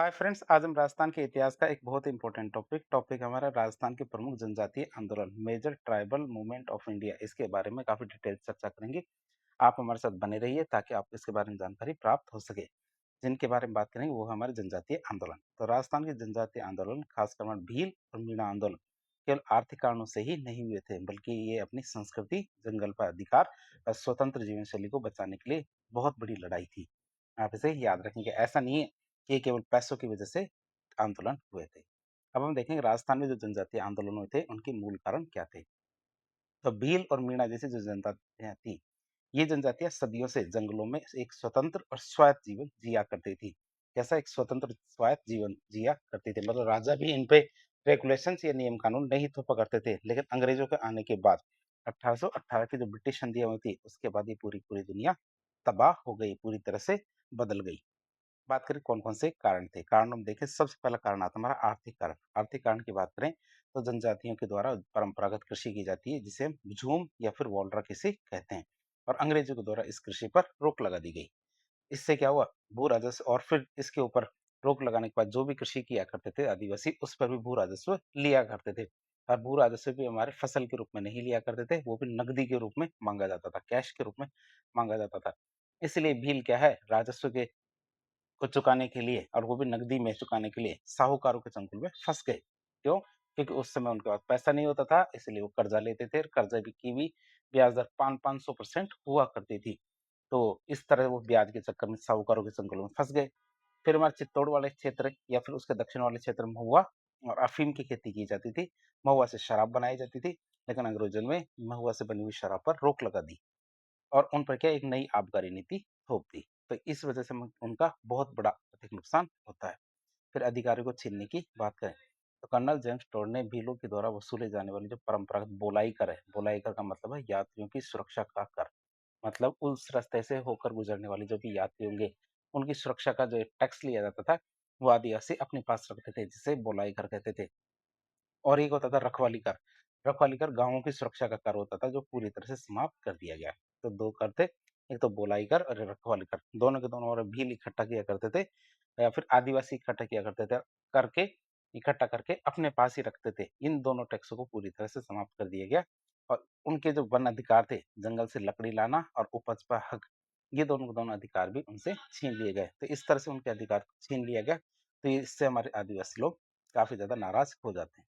Hi friends, आज हम राजस्थान के इतिहास का एक बहुत इंपॉर्टेंट टॉपिक हमारा राजस्थान के प्रमुख जनजातीय आंदोलन major tribal movement of India, इसके बारे में काफी डिटेल चर्चा करेंगे। आप हमारे साथ बने रहिए ताकि आप इसके बारे में जानकारी प्राप्त हो सके। जिनके बारे में बात करेंगे वो हमारे जनजातीय आंदोलन। तो राजस्थान के जनजातीय आंदोलन खासकर हमारे भील और मीणा आंदोलन केवल आर्थिक कारणों से ही नहीं हुए थे, बल्कि ये अपनी संस्कृति, जंगल पर अधिकार और स्वतंत्र जीवन शैली को बचाने के लिए बहुत बड़ी लड़ाई थी। आप इसे याद रखेंगे, ऐसा नहीं है कि ये केवल पैसों की वजह से आंदोलन हुए थे। अब हम देखेंगे राजस्थान में जो जनजातीय आंदोलन हुए थे उनके मूल कारण क्या थे। तो भील और मीणा जैसी जो जनजातियां थी, ये जनजातियां सदियों से जंगलों में एक स्वतंत्र और स्वायत्त जीवन जिया करती थी। कैसा एक स्वतंत्र स्वायत्त जीवन जिया करती थी, मतलब राजा भी इन पे रेगुलेशंस या नियम कानून नहीं थोपा करते थे। लेकिन अंग्रेजों के आने के बाद 1818 की जो ब्रिटिश संधियां हुई थी, उसके बाद ये पूरी पूरी दुनिया तबाह हो गई, पूरी तरह से बदल गई। बात करें कौन-कौन से कारण थे। कारण हम देखें, सबसे पहला कारण आता है हमारा आर्थिक कारण। आर्थिक कारण की बात करें तो जनजातियों के द्वारा परंपरागत कृषि की जाती है, जिसे हम झूम या फिर वोल्रा कृषि कहते हैं, और अंग्रेजों के द्वारा इस कृषि पर रोक लगा दी गई। इससे क्या हुआ, भू राजस्व, और फिर इसके ऊपर रोक लगाने के बाद जो भी कृषि किया करते थे आदिवासी, उस पर भी भू राजस्व लिया करते थे। और भू राजस्व भी हमारे फसल के रूप में नहीं लिया करते थे, वो भी नकदी के रूप में मांगा जाता था, कैश के रूप में मांगा जाता था। इसलिए भील क्या है, राजस्व के को चुकाने के लिए, और वो भी नकदी में चुकाने के लिए साहूकारों के चंगुल में फँस गए। क्यों? क्योंकि उस समय उनके पास पैसा नहीं होता था, इसलिए वो कर्जा लेते थे, और कर्जा की भी ब्याज दर 500-500% हुआ करती थी। तो इस तरह वो ब्याज के चक्कर में साहूकारों के चंगुल में फँस गए। फिर हमारे चित्तौड़ वाले क्षेत्र या फिर उसके दक्षिण वाले क्षेत्र में महुआ और अफ़ीम की खेती की जाती थी। महुआ से शराब बनाई जाती थी, लेकिन अंग्रेजों ने महुआ से बनी हुई शराब पर रोक लगा दी। और उन पर क्या एक नई आबकारी नीति थोप दी। तो इस वजह से उनका बहुत बड़ा आर्थिक नुकसान होता है। फिर अधिकारियों को छीनने की बात करें तो कर्नल जेम्स टोड ने भीलों के द्वारा वसूले जाने वाली जो परंपरागत बोलाई कर है, बोलाई कर का मतलब है यात्रियों की सुरक्षा का कर। मतलब उस रास्ते से होकर गुजरने वाले जो भी यात्री होंगे, उनकी सुरक्षा का जो एक टैक्स लिया जाता था, वो आदिवासी अपने पास रखते थे, जिसे बोलाई कर कहते थे। और एक होता था रखवाली कर। रखवाली कर गाँवों की सुरक्षा का कर होता था, जो पूरी तरह से समाप्त कर दिया गया है। तो 2 कर थे, एक तो बोलाई कर और रखवाली कर। दोनों के दोनों और भील इकट्ठा किया करते थे, या फिर आदिवासी इकट्ठा किया करते थे, करके इकट्ठा करके अपने पास ही रखते थे। इन दोनों टैक्सों को पूरी तरह से समाप्त कर दिया गया, और उनके जो वन अधिकार थे, जंगल से लकड़ी लाना और उपज पर हक, ये दोनों के दोनों अधिकार भी उनसे छीन लिए गए। तो इस तरह से उनके अधिकार छीन लिया गया, तो इससे हमारे आदिवासी लोग काफ़ी ज़्यादा नाराज़ हो जाते हैं।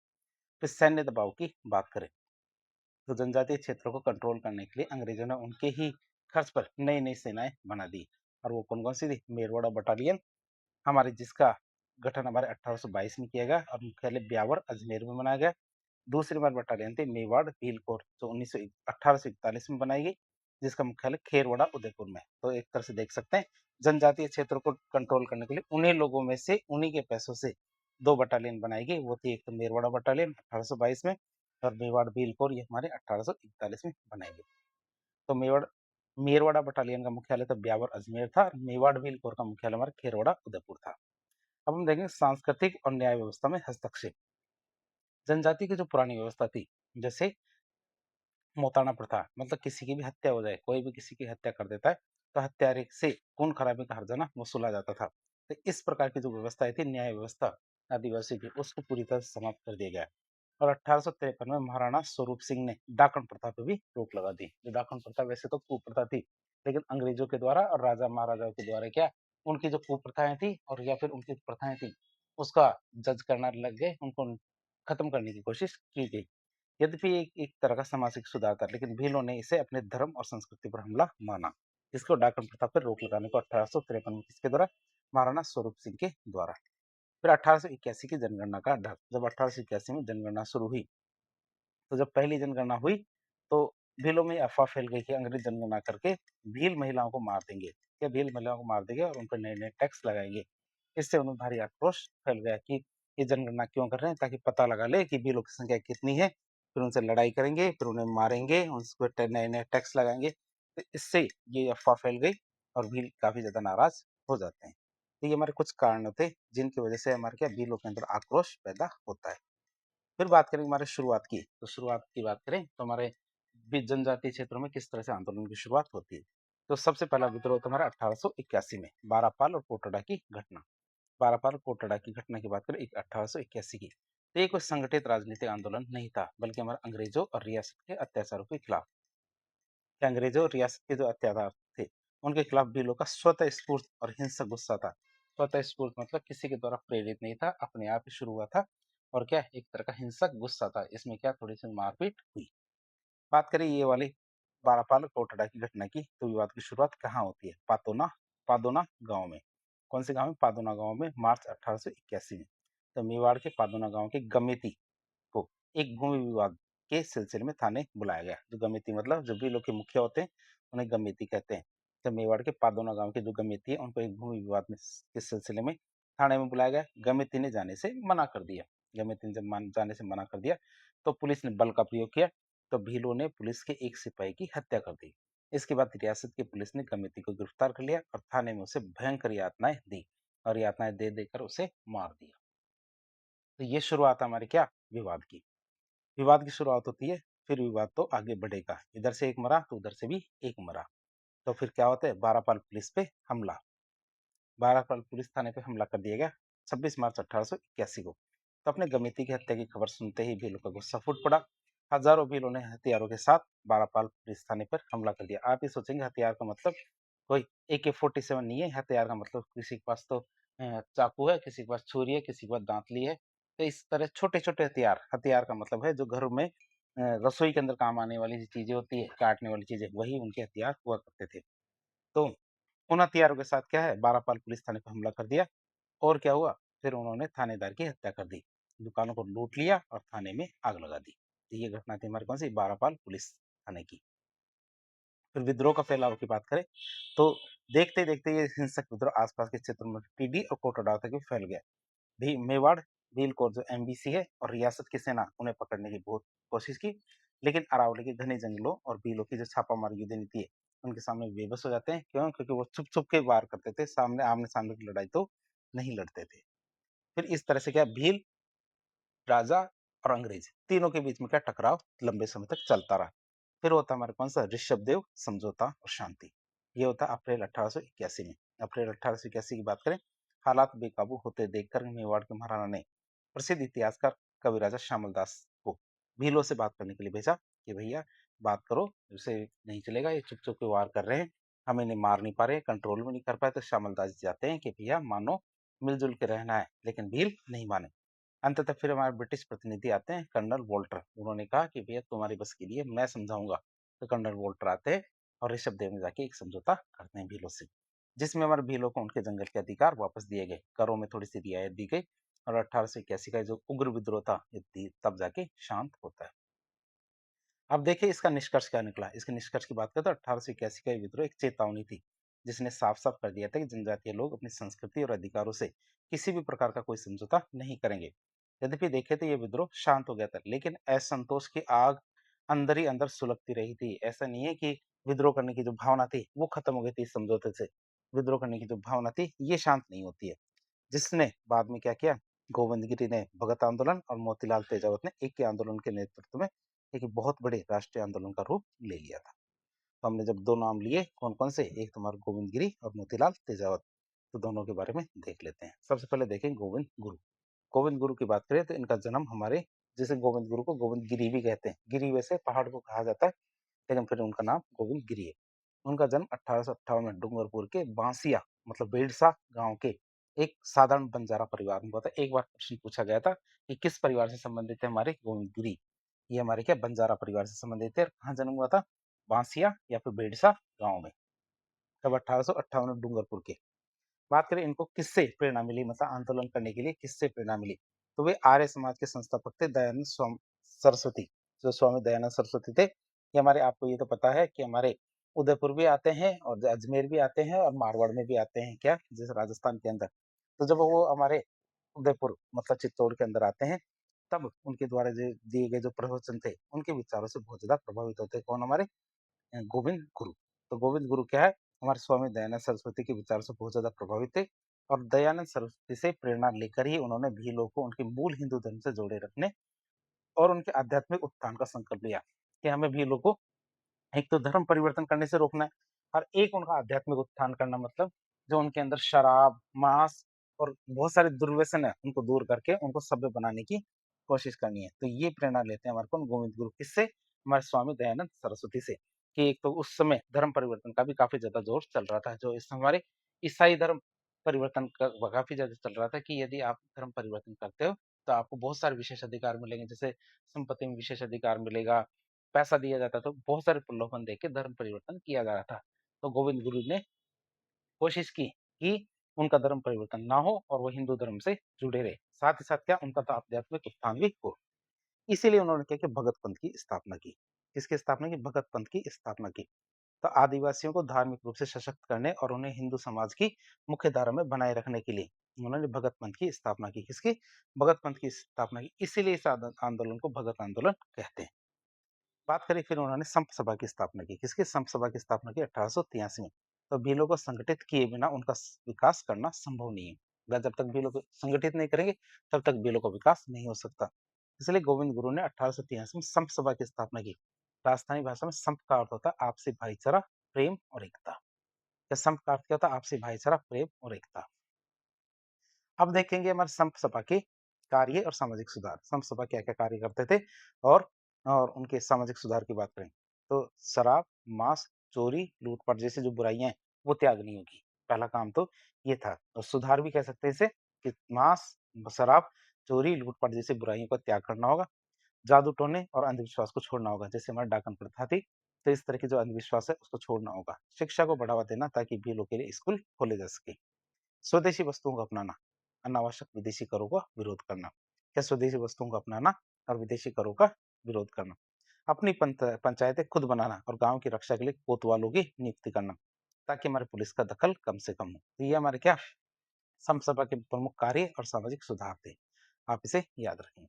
फिर सैन्य दबाव की बात करें तो जनजातीय क्षेत्रों को कंट्रोल करने के लिए अंग्रेजों ने उनके ही खर्च पर नई नई सेनाएं बना दी। और वो कौन कौन सी थी, मेरवाड़ा बटालियन, हमारे जिसका गठन हमारे 1822 में किया गया और मुख्यालय ब्यावर अजमेर में बनाया गया। दूसरी हमारी बटालियन थी मेवाड़ भील कोर, जो 1841 में बनाई गई, जिसका मुख्यालय खेरवाड़ा उदयपुर में। तो एक तरह से देख सकते हैं, जनजातीय क्षेत्रों को कंट्रोल करने के लिए उन्हीं लोगों में से, उन्हीं के पैसों से 2 बटालियन बनाई गई। वो थी एक तो मेरवाड़ा बटालियन 1822 में, और मेवाड़ भील कोर ये हमारे 1841 में बनाई गई। तो मेरवाड़ा बटालियन का मुख्यालय तो ब्यावर अजमेर था, और मेवाड़ भील कोर का मुख्यालय हमारा खेरवाड़ा उदयपुर था। अब हम देखेंगे सांस्कृतिक और न्याय व्यवस्था में हस्तक्षेप। जनजाति की जो पुरानी व्यवस्था थी, जैसे मौताना प्रथा, मतलब किसी की भी हत्या हो जाए, कोई भी किसी की हत्या कर देता है, तो हत्यारे से खून खराबे का हर्जाना वसूला जाता था। तो इस प्रकार की जो व्यवस्थाएं थी, न्याय व्यवस्था आदिवासी की, उसको पूरी तरह से समाप्त कर दिया गया। और 1853 में महाराणा स्वरूप सिंह ने डाकन प्रथा पे भी रोक लगा दी। जो डाकन प्रथा वैसे तो कुप्रथा थी, लेकिन अंग्रेजों के द्वारा और राजा महाराजाओं के द्वारा क्या, उनकी जो कुप्रथाएं थी और या फिर उनकी प्रथाएं थी, उसका जज करना लग गए, उनको खत्म करने की कोशिश की गई। यद्यपि एक तरह का सामाजिक सुधार था, लेकिन भीलों ने इसे अपने धर्म और संस्कृति पर हमला माना। इसको डाकन प्रथा पर रोक लगाने को 1853 में किसके द्वारा, महाराणा स्वरूप सिंह के द्वारा। फिर 1881 की जनगणना का डर। जब 1881 में जनगणना शुरू हुई, तो जब पहली जनगणना हुई, तो भीलों में अफवाह फैल गई कि अंग्रेज जनगणना करके भील महिलाओं को मार देंगे, या भील महिलाओं को मार देंगे और उन पर नए नए टैक्स लगाएंगे। इससे उन्हें भारी आक्रोश फैल गया कि ये जनगणना क्यों कर रहे हैं, ताकि पता लगा ले कि भीलों की संख्या कितनी है, फिर उनसे लड़ाई करेंगे, फिर उन्हें मारेंगे, उनको नए नए टैक्स लगाएंगे। तो इससे ये अफवाह फैल गई, और भील काफी ज्यादा नाराज हो जाते हैं। तो ये हमारे कुछ कारण थे जिनकी वजह से हमारे क्या, भीलों के अंदर आक्रोश पैदा होता है। फिर बात करेंगे हमारे शुरुआत की, तो शुरुआत की बात करें तो हमारे जनजातीय क्षेत्रों में किस तरह से आंदोलन की शुरुआत होती है। तो सबसे पहला विद्रोह तो हमारा 1881 में बारापाल और कोटड़ा की घटना। बारापाल कोटड़ा की घटना की बात करें एक 1881 की, तो ये कोई संगठित राजनीतिक आंदोलन नहीं था, बल्कि हमारा अंग्रेजों और रियासत के अत्याचारों के खिलाफ। कि अंग्रेजों और रियासत के जो अत्याचार थे, उनके खिलाफ बिलों का स्वतः स्फूर्त और हिंसक गुस्सा था। स्वतः स्फूर्त मतलब किसी के द्वारा प्रेरित नहीं था, अपने आप ही शुरू हुआ था। और क्या एक तरह का हिंसक गुस्सा था, इसमें क्या थोड़ी सी मारपीट हुई। बात करें ये वाली बारापाल कोटड़ा की घटना की, तो विवाद की शुरुआत कहाँ होती है? पातोना पादोना गांव में। कौन से गांव में? पादोना गांव में, मार्च 1881 में। तो मेवाड़ के पादोना गांव के गमेती को एक भूमि विवाद के सिलसिले में थाने बुलाया गया। जो गमेती मतलब जो बिलों के मुखिया होते हैं, उन्हें गमेती कहते हैं। तो मेवाड़ के पादोना गांव के जो गमेती है, उनको एक भूमि विवाद में के सिलसिले में थाने में बुलाया गया। गमेती ने जाने से मना कर दिया। गमेती ने जब जाने से मना कर दिया, तो पुलिस ने बल का प्रयोग किया। तो भीलों ने पुलिस के एक सिपाही की हत्या कर दी। इसके बाद रियासत की पुलिस ने गमेती को गिरफ्तार कर लिया और थाने में उसे भयंकर यातनाएं दी, और यातनाएं दे देकर उसे मार दिया। तो ये शुरुआत हमारी क्या? विवाद की। विवाद की शुरुआत होती है, फिर विवाद तो आगे बढ़ेगा। इधर से एक मरा तो उधर से भी एक मरा। तो फिर क्या होता है? बारापाल पुलिस पे हमला। बारापाल पुलिस थाने पे हमला कर दिया गया 26 मार्च 1881 को। तो अपने गमिती की हत्या की खबर सुनते ही भीलों का गुस्सा फूट पड़ा। हजारों भीलों ने हथियारों के साथ बारापाल पुलिस थाने पर हमला कर दिया। आप ये सोचेंगे हथियार का मतलब कोई AK-47 नहीं है। हथियार का मतलब किसी के पास तो चाकू है, किसी के पास छुरी है, किसी के पास दांतली है। तो इस तरह छोटे-छोटे हथियार, हथियार का मतलब है जो घरों में रसोई के अंदर काम आने वाली चीजें होती है, काटने वाली चीजें, वही उनके हथियार हुआ करते थे। तो उन हथियारों के साथ क्या है, बारापाल पुलिस थाने पर हमला कर दिया। और क्या हुआ? फिर उन्होंने थानेदार की हत्या कर दी, दुकानों को लूट लिया और थाने में आग लगा दी। तो ये घटना थी हमारे कौन सी? बारापाल पुलिस थाने की। फिर विद्रोह का फैलाव की बात करें, तो देखते देखते ये हिंसक विद्रोह आसपास के क्षेत्रों में टीडी और कोटड़ा तक भी फैल गया। भी मेवाड़, भील को जो एमबीसी है और रियासत की सेना, उन्हें पकड़ने की बहुत कोशिश की, लेकिन अरावली के घने जंगलों और भीलों की जो छापामार युद्ध नीति है, उनके सामने बेबस हो जाते हैं। क्यों? क्योंकि वो छुप छुप के वार करते थे, सामने आमने सामने की लड़ाई तो नहीं लड़ते थे। फिर इस तरह से क्या भील, राजा और अंग्रेज तीनों के बीच में क्या टकराव लंबे समय तक चलता रहा। फिर होता हमारा कौन सा? ऋषभदेव समझौता और शांति। ये होता अप्रैल 1881 में। अप्रैल 1881 की बात करें, हालात बेकाबू होते देखकर मेवाड़ के महाराणा ने प्रसिद्ध इतिहासकार कवि राजा श्यामल दास को भीलों से बात करने के लिए भेजा कि भैया बात करो, इसे नहीं चलेगा, ये चुप चुप के वार कर रहे हैं, हम इन्हें मार नहीं पा रहे, कंट्रोल में नहीं कर पाए। तो श्यामल दास जी जाते हैं कि भैया मानो, मिलजुल के रहना है, लेकिन भील नहीं माने। अंततः फिर हमारे ब्रिटिश प्रतिनिधि आते हैं, कर्नल वोल्टर। उन्होंने कहा कि भैया तुम्हारी बस की लिए मैं समझाऊंगा। तो कर्नल वोल्टर आते हैं और ऋषभ देव में जाके एक समझौता करते हैं भीलों से, जिसमें हमारे भीलों को उनके जंगल के अधिकार वापस दिए गए, करों में थोड़ी सी रियायत दी गई। और 1881 का जो उग्र विद्रोह था, तब जाके शांत होता है। अब देखिए इसका निष्कर्ष क्या निकला। इसके निष्कर्ष की बात करें तो 1881 का ये विद्रोह एक चेतावनी थी, जिसने साफ साफ कर दिया था कि जनजातीय लोग अपनी संस्कृति और अधिकारों से किसी भी प्रकार का कोई समझौता नहीं करेंगे। यद्यपि देखे तो ये विद्रोह शांत हो गया था, लेकिन असंतोष की आग अंदर ही अंदर सुलगती रही थी। ऐसा नहीं है कि विद्रोह करने की जो भावना थी वो खत्म हो गई थी इस समझौते से। विद्रोह करने की जो भावना थी ये शांत नहीं होती है, जिसने बाद में क्या किया, गोविंद गिरी ने भगत आंदोलन और मोतीलाल तेजावत ने एक के आंदोलन के नेतृत्व में एक बहुत बड़े राष्ट्रीय आंदोलन का रूप ले लिया था। तो हमने जब दो नाम लिए कौन कौन से, एक तुम्हारा गोविंद गिरी और मोतीलाल तेजावत, तो दोनों के बारे में देख लेते हैं। सबसे पहले देखें गोविंद गुरु। गोविंद गुरु की बात करें तो इनका जन्म हमारे, जैसे गोविंद गुरु को गोविंद गिरी भी कहते हैं, गिरी वैसे पहाड़ को कहा जाता है, लेकिन फिर उनका नाम गोविंद गिरी है। उनका जन्म 1858 में डूंगरपुर के बांसिया मतलब बेड़सा गांव के एक साधारण बंजारा परिवार में हुआ था। एक बार प्रश्न पूछा गया था कि किस परिवार से संबंधित है हमारे गोविंद गिरी। ये हमारे क्या बंजारा परिवार से संबंधित है। कहाँ जन्म हुआ था? बांसिया या फिर बेड़सा गांव में, तब 1858 में डूंगरपुर के। बात करें इनको किससे प्रेरणा मिली, मतलब आंदोलन करने के लिए किससे प्रेरणा मिली, तो वे आर्य समाज के संस्थापक थे दयानंद सरस्वती। जो स्वामी दयानंद सरस्वती थे, ये हमारे, आपको ये तो पता है कि हमारे उदयपुर भी आते हैं और अजमेर भी आते हैं और मारवाड़ में भी आते हैं, क्या जैसे राजस्थान के अंदर। तो जब वो हमारे उदयपुर मतलब चित्तौड़ के अंदर आते हैं, तब उनके द्वारा जो दिए गए जो प्रवचन थे, उनके विचारों से बहुत ज्यादा प्रभावित होते हैं। कौन? हमारे गोविंद गुरु। तो गोविंद गुरु क्या है, हमारे स्वामी दयानंद सरस्वती के विचार से बहुत ज्यादा प्रभावित थे। और दयानंद सरस्वती से प्रेरणा लेकर ही उन्होंने भीलों को उनके मूल हिंदू धर्म से जोड़े रखने और उनके आध्यात्मिक उत्थान का संकल्प लिया कि हमें भीलों को एक तो धर्म परिवर्तन करने से रोकना है, और एक उनका आध्यात्मिक उत्थान करना, मतलब जो उनके अंदर शराब, मांस और बहुत सारे दुर्व्यसन है उनको दूर करके उनको सभ्य बनाने की कोशिश करनी है। तो ये प्रेरणा लेते हैं हमारे कौन? गोविंद गुरु। किससे? हमारे स्वामी दयानंद सरस्वती से। कि एक तो उस समय धर्म परिवर्तन का भी काफ़ी ज़्यादा ज़ोर चल रहा था, जो इस हमारे ईसाई धर्म परिवर्तन का काफ़ी ज़्यादा चल रहा था कि यदि आप धर्म परिवर्तन करते हो, तो आपको बहुत सारे विशेष अधिकार मिलेंगे, जैसे संपत्ति में विशेष अधिकार मिलेगा, पैसा दिया जाता था, बहुत सारे प्रलोभन देके धर्म परिवर्तन किया जा रहा था। तो गोविंद गुरु ने कोशिश की कि उनका धर्म परिवर्तन ना हो और वो हिंदू धर्म से जुड़े रहे। साथ ही साथ क्या उनका तो आध्यात्मिक उत्थान भी हो। इसीलिए उन्होंने क्या किया? भगत पंथ की स्थापना की। किसकी स्थापना की? भगत पंथ की स्थापना की। तो आदिवासियों को धार्मिक रूप से सशक्त करने और उन्हें हिंदू समाज की मुख्य धारा में बनाए रखने के लिए उन्होंने भगत पंथ की स्थापना की। किसकी? भगत पंथ की स्थापना की। इसीलिए इस आंदोलन को भगत आंदोलन कहते हैं। बात करें फिर उन्होंने संप सभा की स्थापना की। किसकी? संप सभा की स्थापना की 1883 में। तो भीलों को संगठित किए बिना उनका विकास करना संभव नहीं है। जब तक भीलों को संगठित नहीं करेंगे तब तक भीलों का विकास नहीं हो सकता। इसलिए गोविंद गुरु ने 1883 में संप सभा की स्थापना की। राजस्थानी भाषा में संप का अर्थ होता है आपसी भाईचारा, प्रेम और एकता। या संप का अर्थ क्या होता है? आपसी भाईचारा, प्रेम और एकता। अब देखेंगे हमारे संप सभा के कार्य और सामाजिक सुधार। संप सभा क्या-क्या कार्य करते थे और उनके सामाजिक सुधार की बात करें तो शराब, मांस, चोरी, लूटपाट जैसी जो बुराइयां हैं वो त्यागनी होगी। पहला काम तो ये था और सुधार भी कह सकते हैं इसे कि मांस, शराब, चोरी, लूटपाट जैसी बुराइयों का त्याग करना होगा। जादू टोने और अंधविश्वास को छोड़ना होगा। जैसे हमारी डाकन प्रथा थी तो इस तरह के जो अंधविश्वास है उसको छोड़ना होगा। शिक्षा को बढ़ावा देना ताकि भीलों के लिए स्कूल खोले जा सके। स्वदेशी वस्तुओं को अपनाना, अनावश्यक विदेशी करों का विरोध करना। क्या? स्वदेशी वस्तुओं को अपनाना और विदेशी करों का विरोध करना। अपनी पंचायतें खुद बनाना और गांव की रक्षा के लिए कोतवालों की नियुक्ति करना ताकि हमारे पुलिस का दखल कम से कम हो। तो ये हमारे क्या समसभा के प्रमुख कार्य और सामाजिक सुधार थे। आप इसे याद रखें।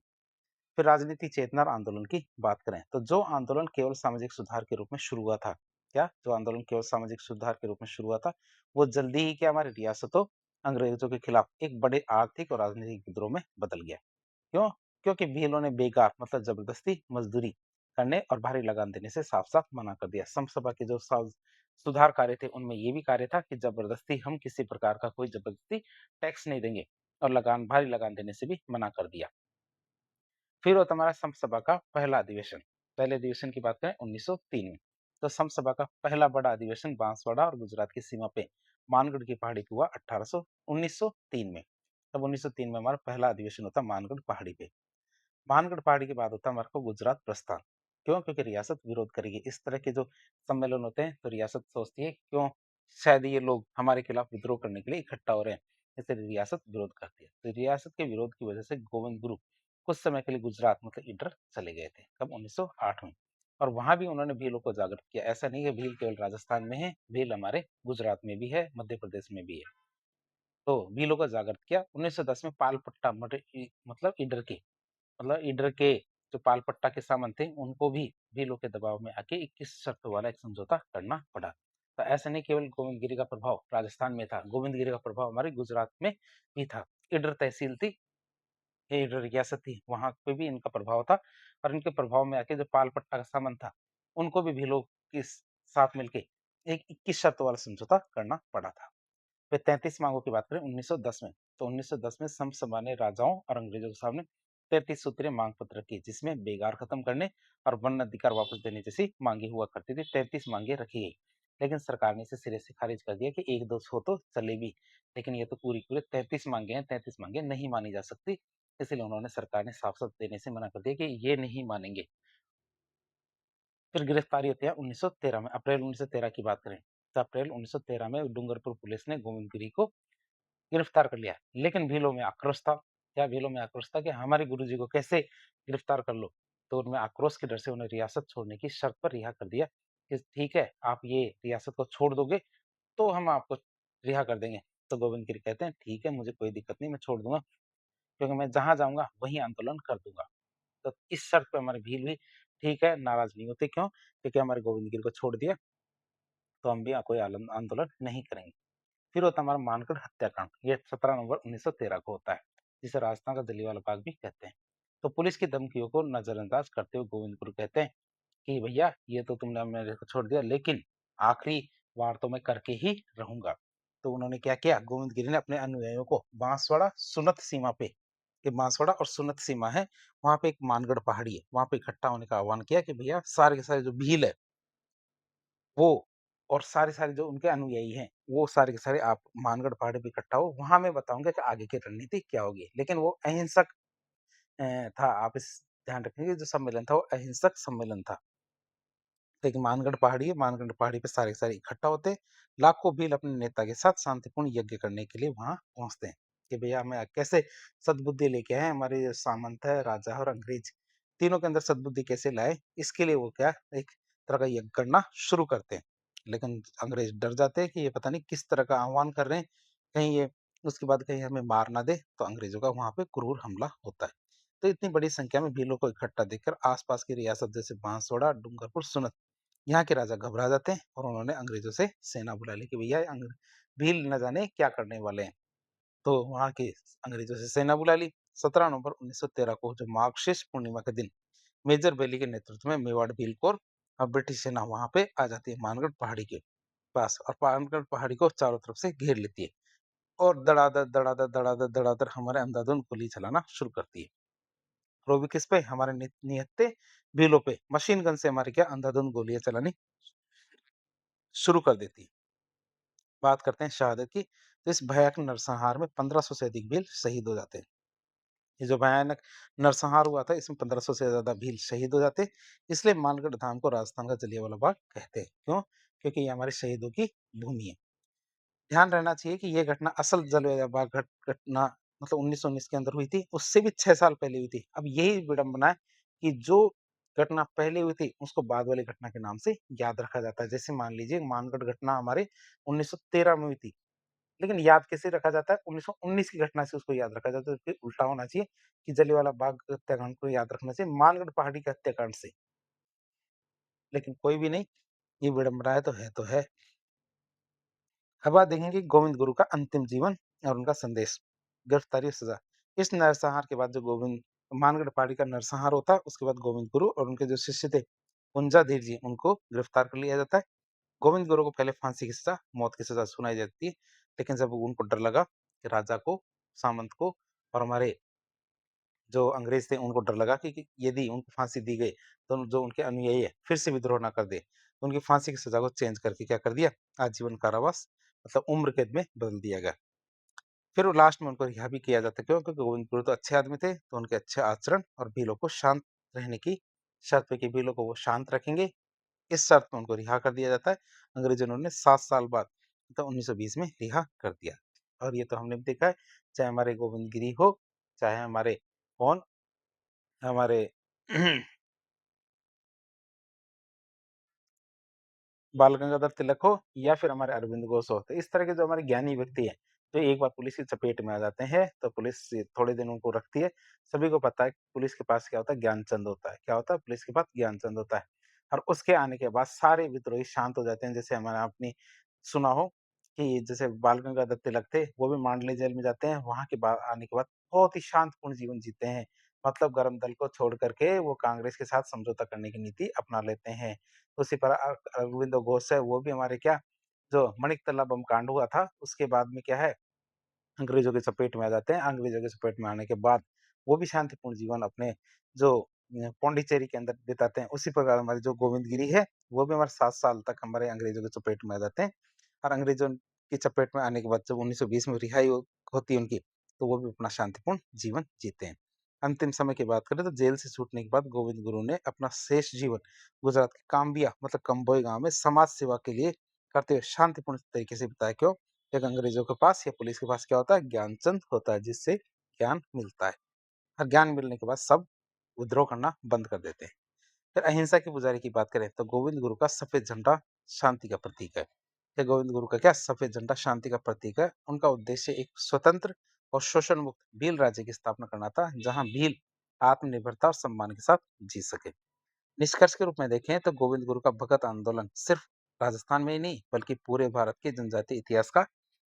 फिर राजनीति चेतना और आंदोलन की बात करें तो जो आंदोलन केवल सामाजिक सुधार के रूप में शुरू हुआ था, क्या जो आंदोलन केवल सामाजिक सुधार के रूप में शुरू हुआ था वो जल्दी ही क्या हमारी रियासतों अंग्रेजों के खिलाफ एक बड़े आर्थिक और राजनीतिक विद्रोह में बदल गया। क्यों? क्योंकि भीलों ने बेकार मतलब जबरदस्ती मजदूरी करने और भारी लगान देने से साफ साफ मना कर दिया। समसभा के जो सुधार कार्य थे उनमें ये भी कार्य था कि जबरदस्ती हम किसी प्रकार का कोई जबरदस्ती टैक्स नहीं देंगे और लगान भारी लगान देने से भी मना कर दिया। फिर होता हमारा समसभा का पहला अधिवेशन। पहले अधिवेशन की बात करें 1903 में। तो समसभा का पहला बड़ा अधिवेशन बांसवाड़ा और गुजरात की सीमा पे मानगढ़ की पहाड़ी पे हुआ 1903 में। तब 1903 में हमारा पहला अधिवेशन होता मानगढ़ पहाड़ी पे। मानगढ़ पहाड़ी के बाद होता है हमारे को गुजरात प्रस्थान। क्यों? क्योंकि रियासत विरोध करेगी। इस तरह के जो सम्मेलन होते हैं तो रियासत सोचती है क्यों शायद ये लोग हमारे खिलाफ विद्रोह करने के लिए इकट्ठा हो रहे हैं, इसलिए रियासत विरोध करती है। तो रियासत के विरोध की वजह से गोविंद गुरु कुछ समय के लिए गुजरात मतलब इधर चले गए थे। कब? 1908 में। और वहां भी उन्होंने भीलों को जागृत किया। ऐसा नहीं है भील केवल राजस्थान में है, भील हमारे गुजरात में भी है, मध्य प्रदेश में भी है। तो भीलों को जागृत किया। 1910 में पालपट्टा मतलब इडर के जो पालपट्टा के सामंत थे उनको भी भीलों के दबाव में आके 21 शर्तों वाला एक समझौता करना पड़ा। तो ऐसा नहीं केवल गोविंद गिरी का प्रभाव राजस्थान में था, गोविंद गिरी का प्रभाव हमारे गुजरात में भी था। इडर तहसील थी, ये इडर रियासत थी, वहां पे भी इनका प्रभाव था और इनके प्रभाव में आके जो पालपट्टा का सामंत था उनको भी भीलों के साथ मिलके एक 21 शर्तों वाला समझौता करना पड़ा था। फिर 33 मांगों की बात करें 1910 में, तो 1910 में समसभा ने राजाओं और अंग्रेजों के सामने 33 सूत्रीय मांग पत्र रखी जिसमें बेगार खत्म करने और वन अधिकार वापस देने जैसी मांगे हुआ करती थी। 33 मांगे रखी गई लेकिन सरकार ने इसे सिरे से खारिज कर दिया कि एक दो सौ तो चलेगी, लेकिन ये तो पूरी पूरे 33 मांगे हैं, 33 मांगे नहीं मानी जा सकती। इसलिए उन्होंने सरकार ने साफ साफ देने से मना कर दिया कि ये नहीं मानेंगे। फिर गिरफ्तारी होती है 1913 में। अप्रैल 1913 की बात करें तो अप्रैल 1913 में डूंगरपुर पुलिस ने गोविंद गिरी को गिरफ्तार कर लिया। लेकिन भीलों में आक्रोश था। क्या भीलों में आक्रोश था कि हमारे गुरुजी को कैसे गिरफ्तार कर लो? तो उनमें आक्रोश के डर से उन्हें रियासत छोड़ने की शर्त पर रिहा कर दिया कि ठीक है, आप ये रियासत को छोड़ दोगे तो हम आपको रिहा कर देंगे। तो गोविंद गिरी कहते हैं ठीक है, मुझे कोई दिक्कत नहीं, मैं छोड़ दूंगा क्योंकि मैं जहाँ जाऊँगा वहीं आंदोलन कर दूंगा। तो इस शर्त पे हमारी भील भी ठीक है, नाराज़ नहीं होते। क्यों? क्योंकि हमारे गोविंद गिरी को छोड़ दिया तो हम भी कोई आंदोलन नहीं करेंगे। फिर होता है हमारा मानगढ़ हत्याकांड। ये 17 नवंबर 1913 को होता है, जिसे राजस्थान का जलियांवाला बाग भी कहते हैं। तो पुलिस की धमकियों को नजरअंदाज करते हुए गोविंद गुरु कहते हैं कि भैया ये तो तुमने मेरे को छोड़ दिया लेकिन आखिरी वार तो मैं करके ही रहूंगा। तो उन्होंने क्या किया, गोविंद गिरी ने अपने अनुयायियों को बांसवाड़ा सुनत सीमा पे, ये बांसवाड़ा और सुनत सीमा है, वहाँ पे एक मानगढ़ पहाड़ी है, वहाँ पे इकट्ठा होने का आह्वान किया कि भैया सारे के सारे जो भील है, वो और सारे-सारे जो उनके अनुयायी हैं, वो सारे के सारे आप मानगढ़ पहाड़ी पे इकट्ठा हो, वहाँ मैं बताऊँगा कि आगे की रणनीति क्या होगी। लेकिन वो अहिंसक था, आप इस ध्यान रखेंगे जो सम्मेलन था वो अहिंसक सम्मेलन था। देखिए मानगढ़ पहाड़ी है, मानगढ़ पहाड़ी पे सारे के सारे इकट्ठा होते हैं, लाखों भील अपने नेता के साथ शांतिपूर्ण यज्ञ करने के लिए वहाँ पहुँचते हैं, कि भैया हमें कैसे सद्बुद्धि लेके आए, हमारे जो सामंत है, राजा और अंग्रेज, तीनों के अंदर सद्बुद्धि कैसे लाए, इसके लिए वो क्या एक तरह का यज्ञ करना शुरू करते हैं। लेकिन अंग्रेज डर जाते हैं कि ये पता नहीं किस तरह का आह्वान कर रहे हैं, कहीं ये उसके बाद कहीं हमें मार ना दे, तो अंग्रेजों का वहाँ पे क्रूर हमला होता है। तो इतनी बड़ी संख्या में भीलों को इकट्ठा देखकर आसपास की रियासत जैसे बांसवाड़ा, डूंगरपुर, सुनत, यहाँ के राजा घबरा जाते हैं और उन्होंने अंग्रेजों से सेना बुला ली कि भैया भील न जाने क्या करने वाले हैं। तो वहाँ के अंग्रेजों से सेना बुला ली। 17 नवंबर 1913 को जो मार्गशीर्ष पूर्णिमा के दिन मेजर बेली के नेतृत्व में मेवाड़ भील कोर और ब्रिटिश सेना वहाँ पे आ जाती है मानगढ़ पहाड़ी के पास, और मानगढ़ पहाड़ी को चारों तरफ से घेर लेती है और धड़ाधड़ धड़ाधड़ धड़ाधड़ धड़ाधड़ हमारे अंधाधुंध गोली चलाना शुरू करती है। और वो भी किस पे, हमारे निहत्थे भीलों पे मशीन गन से हमारी क्या अंधाधुंध गोलियां चलानी शुरू कर देती है। बात करते हैं शहादत की, तो इस भयानक नरसंहार में 1500 से अधिक भील शहीद हो जाते हैं। ये जो भयानक नरसंहार हुआ था इसमें 1500 से ज्यादा भील शहीद हो जाते हैं, इसलिए मानगढ़ धाम को राजस्थान का जलियांवाला बाग कहते हैं। क्यों? क्योंकि ये हमारे शहीदों की भूमि है। ध्यान रहना चाहिए कि ये घटना असल जलियांवाला बाग घटना मतलब 1919 के अंदर हुई थी, उससे भी 6 साल पहले हुई थी। अब यही विडंबना है कि जो घटना पहले हुई थी उसको बाद वाली घटना के नाम से याद रखा जाता है। जैसे मान लीजिए मानगढ़ घटना हमारे 1913 में हुई थी, लेकिन याद कैसे रखा जाता है, 1919 की घटना से उसको याद रखा जाता है, जबकि उल्टा होना चाहिए कि जलियांवाला बाग हत्याकांड को याद रखना चाहिए मानगढ़ पहाड़ी के हत्याकांड से। लेकिन कोई भी नहीं, ये विडंबना है तो है तो है। अब बात देखेंगे गोविंद गुरु का अंतिम जीवन और उनका संदेश, गिरफ्तारी और सजा। इस नरसंहार के बाद जो गोविंद मानगढ़ पहाड़ी का नरसंहार होता है, उसके बाद गोविंद गुरु और उनके जो शिष्य थे पुंजाधीर जी, उनको गिरफ्तार कर लिया जाता है। गोविंद गुरु को पहले फांसी की सजा, मौत की सजा सुनाई जाती है, लेकिन जब उनको डर लगा कि राजा को, सामंत को और हमारे जो अंग्रेज थे उनको डर लगा कि यदि उनको फांसी दी गई तो जो उनके अनुयायी है फिर से विद्रोह ना कर दे, तो उनकी फांसी की सजा को चेंज करके क्या कर दिया, आजीवन कारावास मतलब उम्र कैद में बदल दिया गया। फिर वो लास्ट में उनको रिहा भी किया जाता है। क्यों? क्योंकि गोविंद गुरु तो अच्छे आदमी थे, तो उनके अच्छे आचरण और भीलों को शांत रहने की शर्त पे कि भीलों को वो शांत रखेंगे, इस शर्त में उनको रिहा कर दिया जाता है। अंग्रेजों ने उन्हें 7 साल बाद मतलब 1920 में रिहा कर दिया। और ये तो हमने भी देखा है, चाहे हमारे गोविंद गिरी हो, चाहे हमारे कौन, हमारे बाल गंगाधर तिलक हो या फिर हमारे अरविंद घोष हो, तो इस तरह के जो हमारे ज्ञानी व्यक्ति हैं, तो एक बार पुलिस की चपेट में आ जाते हैं, तो पुलिस थोड़े दिन उनको रखती है। सभी को पता है कि पुलिस के पास क्या होता है, ज्ञानचंद होता है। क्या होता है? पुलिस के पास ज्ञानचंद होता है। और उसके आने के बाद सारे विद्रोही शांत हो जाते हैं। जैसे हमारा आपने सुना हो कि जैसे बाल गंगाधर तिलक थे, वो भी मांडले जेल में जाते हैं। वहाँ के बाद आने के बाद बहुत ही शांतिपूर्ण जीवन जीते हैं। मतलब गरम दल को छोड़ करके वो कांग्रेस के साथ समझौता करने की नीति अपना लेते हैं। उसी पर अरविंदो घोष है, वो भी हमारे क्या जो मणिकतला बम कांड हुआ था, उसके बाद में क्या है, अंग्रेजों की चपेट में आ जाते हैं। अंग्रेजों की चपेट में आने के बाद वो भी शांतिपूर्ण जीवन अपने जो पौंडीचेरी के अंदर बिताते हैं। उसी प्रकार हमारे जो गोविंद गिरी है, वो भी हमारे 7 साल तक हमारे अंग्रेजों की चपेट में आ जाते हैं। और अंग्रेजों की चपेट में आने के बाद जब 1920 में रिहाई होती है उनकी, तो वो भी अपना शांतिपूर्ण जीवन जीते हैं। अंतिम समय की बात करें तो जेल से छूटने के बाद गोविंद गुरु ने अपना शेष जीवन गुजरात के काम्बिया मतलब कंबोई गांव में समाज सेवा के लिए करते हुए शांतिपूर्ण तरीके से बिताया। क्यों? एक अंग्रेजों के पास या पुलिस के पास क्या होता है, ज्ञानचंद होता है, जिससे ज्ञान मिलता है। और ज्ञान मिलने के बाद सब विद्रोह करना बंद कर देते हैं। फिर अहिंसा के पुजारी की बात करें तो गोविंद गुरु का सफेद झंडा शांति का प्रतीक है। ये गोविंद गुरु का क्या सफेद झंडा शांति का प्रतीक है। उनका उद्देश्य एक स्वतंत्र और शोषण मुक्त भील राज्य की स्थापना करना था, जहां भील आत्मनिर्भरता और सम्मान के साथ जी सके। निष्कर्ष के रूप में देखें तो गोविंद गुरु का भगत आंदोलन सिर्फ राजस्थान में ही नहीं बल्कि पूरे भारत के जनजातीय इतिहास का